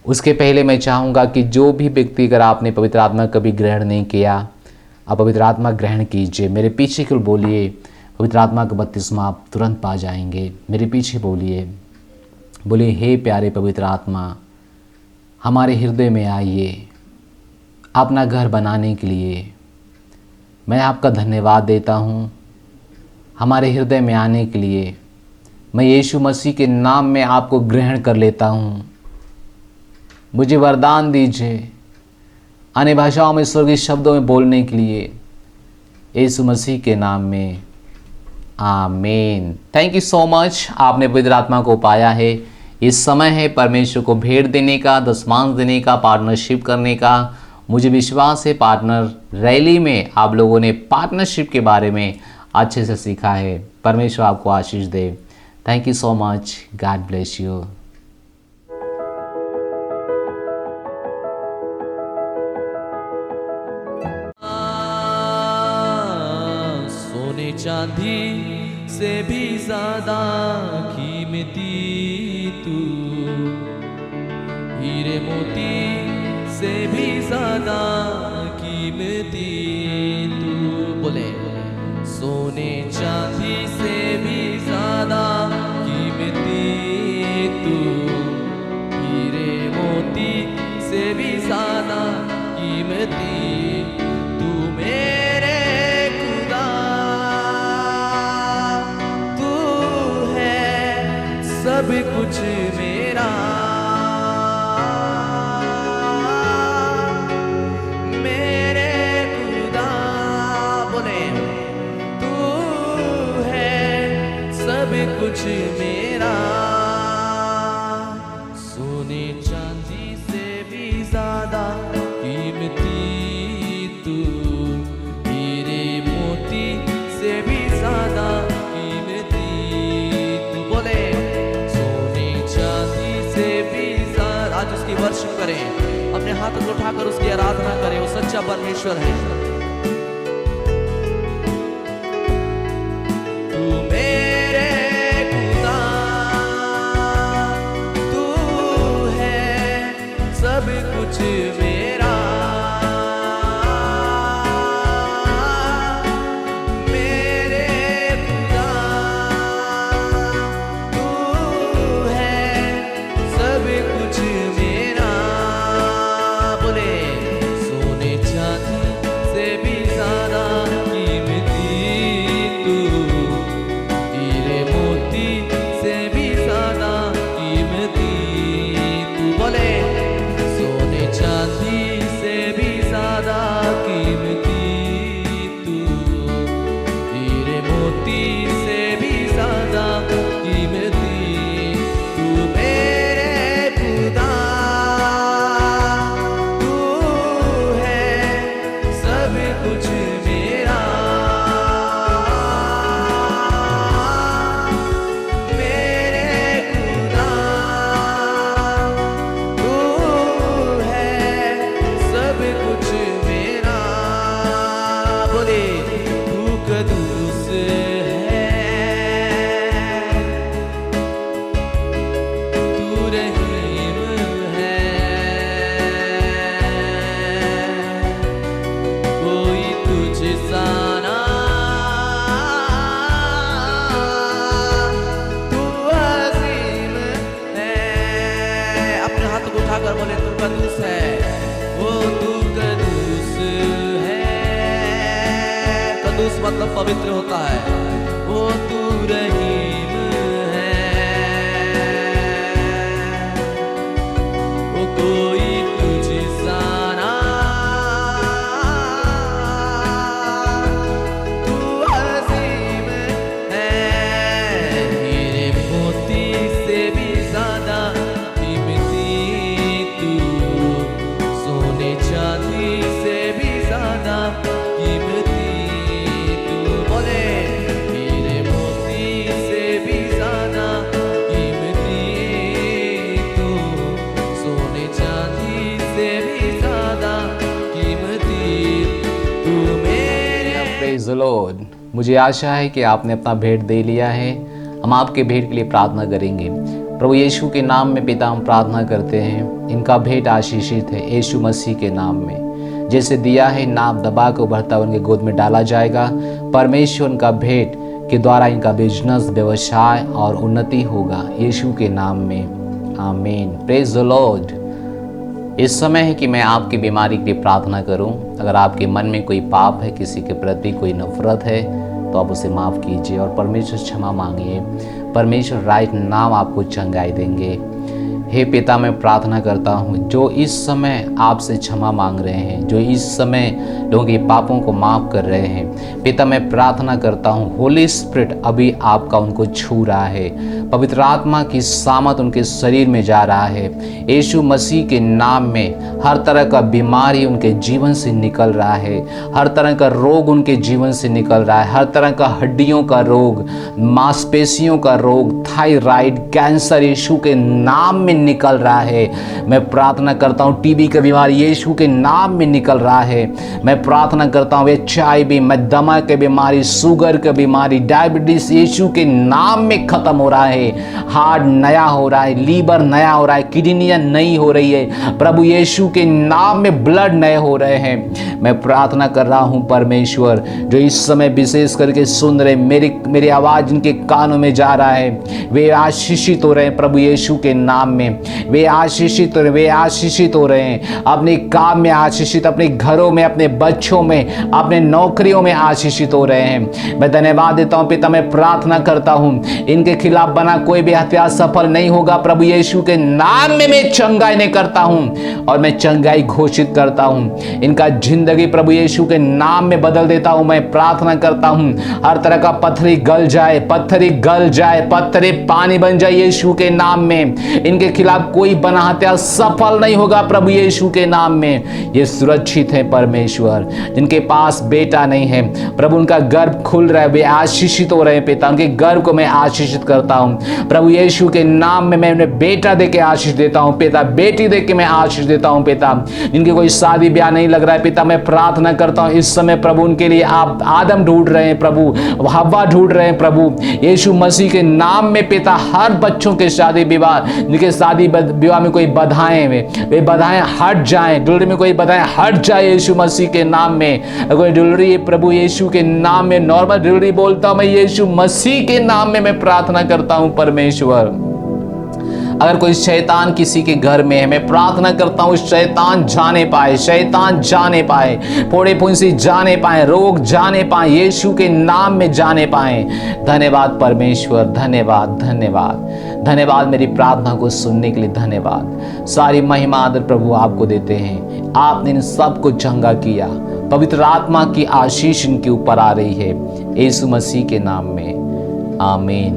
उसके पहले मैं चाहूँगा कि जो भी व्यक्ति, अगर आपने पवित्र आत्मा कभी ग्रहण नहीं किया, आप पवित्र आत्मा ग्रहण कीजिए। मेरे पीछे क्यों बोलिए, पवित्र आत्मा का बपतिस्मा आप तुरंत पा जाएंगे। मेरे पीछे बोलिए, हे प्यारे पवित्र आत्मा, हमारे हृदय में आइए अपना घर बनाने के लिए। मैं आपका धन्यवाद देता हूँ हमारे हृदय में आने के लिए। मैं यीशु मसीह के नाम में आपको ग्रहण कर लेता हूँ। मुझे वरदान दीजिए अन्य भाषाओं में, स्वर्गीय शब्दों में बोलने के लिए, यीशु मसीह के नाम में आमीन। Thank you so much. आपने पवित्र आत्मा को पाया है। इस समय है परमेश्वर को भेंट देने का, दशमांश देने का, पार्टनरशिप करने का। मुझे विश्वास है पार्टनर रैली में आप लोगों ने पार्टनरशिप के बारे में अच्छे से सीखा है। परमेश्वर आपको आशीष दे। Thank you so much. God bless you. सोने चांदी से भी ज्यादा कीमती तू, हीरे मोती से भी ज्यादा कीमती तू। बोले सोने चांदी से भी ज्यादा कीमती तू, हीरे मोती से भी ज्यादा कीमती तू। मेरे खुदा तू है सब कुछ मेरा। कुछ मेरा सोने चांदी से भी ज्यादा कीमती तू, हीरे मोती से भी ज्यादा कीमती तू। बोले सोने चांदी से भी ज्यादा। आज उसकी वर्शिप करें, अपने हाथ को उठाकर उसकी आराधना करें। वो सच्चा परमेश्वर है। मेरा मेरे खुदा तू है सब कुछ मेरा। बोले सोने चांदी से भी ज्यादा कीमती तू, हीरे मोती से भी ज्यादा कीमती तू। बोले चांदी से भी ज्यादा कीमती तू, हीरे मोती से भी ज्यादा कीमती तू। मेरे खुदा तू है सब कुछ मेरा। उठाकर बोले तू कदूस है, वो तू कदूस है। कदूस मतलब पवित्र होता है। वो तू रहीम है, वो कोई तुझ सा ना। तू अजीम है, हीरे मोती से भी ज्यादा चांदी से भी ज्यादा कीमती तू। बोले हीरे मोती से भी ज्यादा कीमती तू प्रेज द लॉर्ड। मुझे आशा है कि आपने अपना भेंट दे लिया है। हम आपके भेंट के लिए प्रार्थना करेंगे। प्रभु यीशु के नाम में पिता हम प्रार्थना करते हैं, इनका भेंट आशीषित है यीशु मसीह के नाम में। जैसे दिया है नाप दबा कर उभरता उनके गोद में डाला जाएगा। परमेश्वर उनका भेंट के द्वारा इनका बिजनेस, व्यवसाय और उन्नति होगा यीशु के नाम में। आमीन। Praise the Lord. इस समय है कि मैं आपकी बीमारी के लिए प्रार्थना करूं। अगर आपके मन में कोई पाप है, किसी के प्रति कोई नफरत है, तो आप उसे माफ़ कीजिए और परमेश्वर से क्षमा मांगिए। परमेश्वर राइट नाम आपको चंगाई देंगे। हे पिता, मैं प्रार्थना करता हूँ जो इस समय आपसे क्षमा मांग रहे हैं, जो इस समय लोगों के पापों को माफ़ कर रहे हैं, पिता मैं प्रार्थना करता हूँ होली स्पिरिट अभी आपका उनको छू रहा है। पवित्र आत्मा की सामत उनके शरीर में जा रहा है। यीशु मसीह के नाम में हर तरह का बीमारी उनके जीवन से निकल रहा है। हर तरह का रोग उनके जीवन से निकल रहा है। हर तरह का हड्डियों का रोग, मांसपेशियों का रोग, थायराइड, कैंसर यीशु के नाम में निकल रहा है। मैं प्रार्थना करता हूँ टीबी का बीमारी यीशु के नाम में निकल रहा है। मैं प्रार्थना करता हूँ HIV, मधुमेह की बीमारी, शुगर की बीमारी, डायबिटीज यीशु के नाम में खत्म हो रहा है। हार्ट नया हो रहा है, लीवर नया हो रहा है, किडनियां नई हो रही है। प्रभु यीशु के नाम में ब्लड नए हो रहे हैं। मैं प्रार्थना कर रहा हूँ परमेश्वर, जो इस समय विशेष करके सुन रहे, मेरी आवाज इनके कानों में जा रहा है, वे आशीषित हो रहे हैं प्रभु यीशु के नाम में। वे आशीषित हो रहे हैं। अपने काम में आशीषित, अपने घरों में, अपने बच्चों में, अपने नौकरियों में आशीषित हो रहे हैं। मैं धन्यवाद देता हूँ पिता। मैं प्रार्थना करता हूँ इनके खिलाफ बना कोई भी हथियार सफल नहीं होगा। प्रभु यीशु के नाम में मैं चंगाई नहीं करता हूँ और मैं चंगाई घोषित करता हूँ। इनका जिंदगी प्रभु यीशु के नाम में बदल देता हूँ। मैं प्रार्थना करता हूँ हर तरह का पत्थरी गल जाए, पत्थरी पानी बन जाए यीशु के नाम में। इनके खिलाफ कोई बना हत्या सफल नहीं होगा प्रभु यीशु के नाम में। ये सुरक्षित है परमेश्वर। जिनके पास बेटा नहीं है प्रभु, उनका गर्भ खुल रहा है, वे आशीषित हो रहे हैं पिता। उनके गर्भ को मैं आशीषित करता हूँ प्रभु यीशु के नाम में। मैं उन्हें बेटा दे के आशीष देता हूँ पिता, बेटी दे के मैं आशीष देता हूँ पिता। जिनके कोई शादी ब्याह नहीं लग रहा है पिता, मैं प्रार्थना करता हूँ इस समय प्रभु उनके लिए आप आदम ढूंढ रहे हैं प्रभु, हव्वा ढूंढ रहे हैं प्रभु यीशु मसीह के नाम में पिता। हर बच्चों के शादी विवाह, जिनके शादी विवाह में कोई बाधाएं वे बाधाएं हट जाएं। डिलीवरी में कोई बाधाएं हट जाए यीशु मसीह के नाम में। कोई डिलीवरी प्रभु यीशु के नाम में, नॉर्मल डिलीवरी बोलता हूं मैं यीशु मसीह के नाम में। मैं प्रार्थना करता हूं परमेश्वर। अगर कोई शैतान किसी के घर में है, मैं प्रार्थना करता हूँ शैतान जाने पाए, फोड़े फुंसी जाने पाए, रोग जाने पाए, यीशु के नाम में जाने पाए। धन्यवाद परमेश्वर, धन्यवाद मेरी प्रार्थना को सुनने के लिए धन्यवाद। सारी महिमा आदर प्रभु आपको देते हैं। आपने इन सबको चंगा किया। पवित्र आत्मा की आशीष इनके ऊपर आ रही है यीशु मसीह के नाम में। आमीन।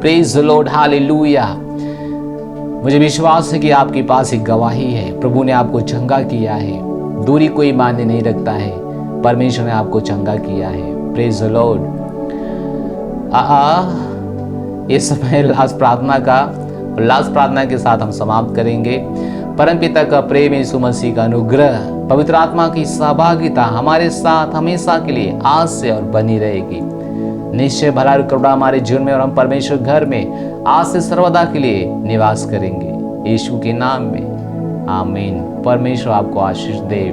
Praise the lord, hallelujah. मुझे विश्वास है कि आपके पास एक गवाही है। प्रभु ने आपको चंगा किया है। दूरी कोई मायने नहीं रखता है। परमेश्वर ने आपको चंगा किया है। Praise the Lord. इस समय लास्ट प्रार्थना के साथ हम समाप्त करेंगे। परमपिता का प्रेम, यीशु मसीह का अनुग्रह, पवित्र आत्मा की सहभागिता हमारे साथ हमेशा के लिए आज से और बनी रहेगी। निश्चय भला और करुणा हमारे जीवन में और हम परमेश्वर घर में आज से सर्वदा के लिए निवास करेंगे यीशु के नाम में। आमीन। परमेश्वर आपको आशीष दे।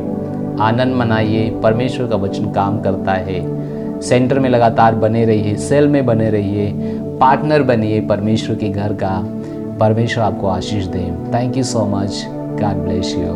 आनंद मनाइए। परमेश्वर का वचन काम करता है। सेंटर में लगातार बने रहिए, सेल में बने रहिए, पार्टनर बनिए परमेश्वर के घर का। परमेश्वर आपको आशीष दे। Thank you so much. God bless you.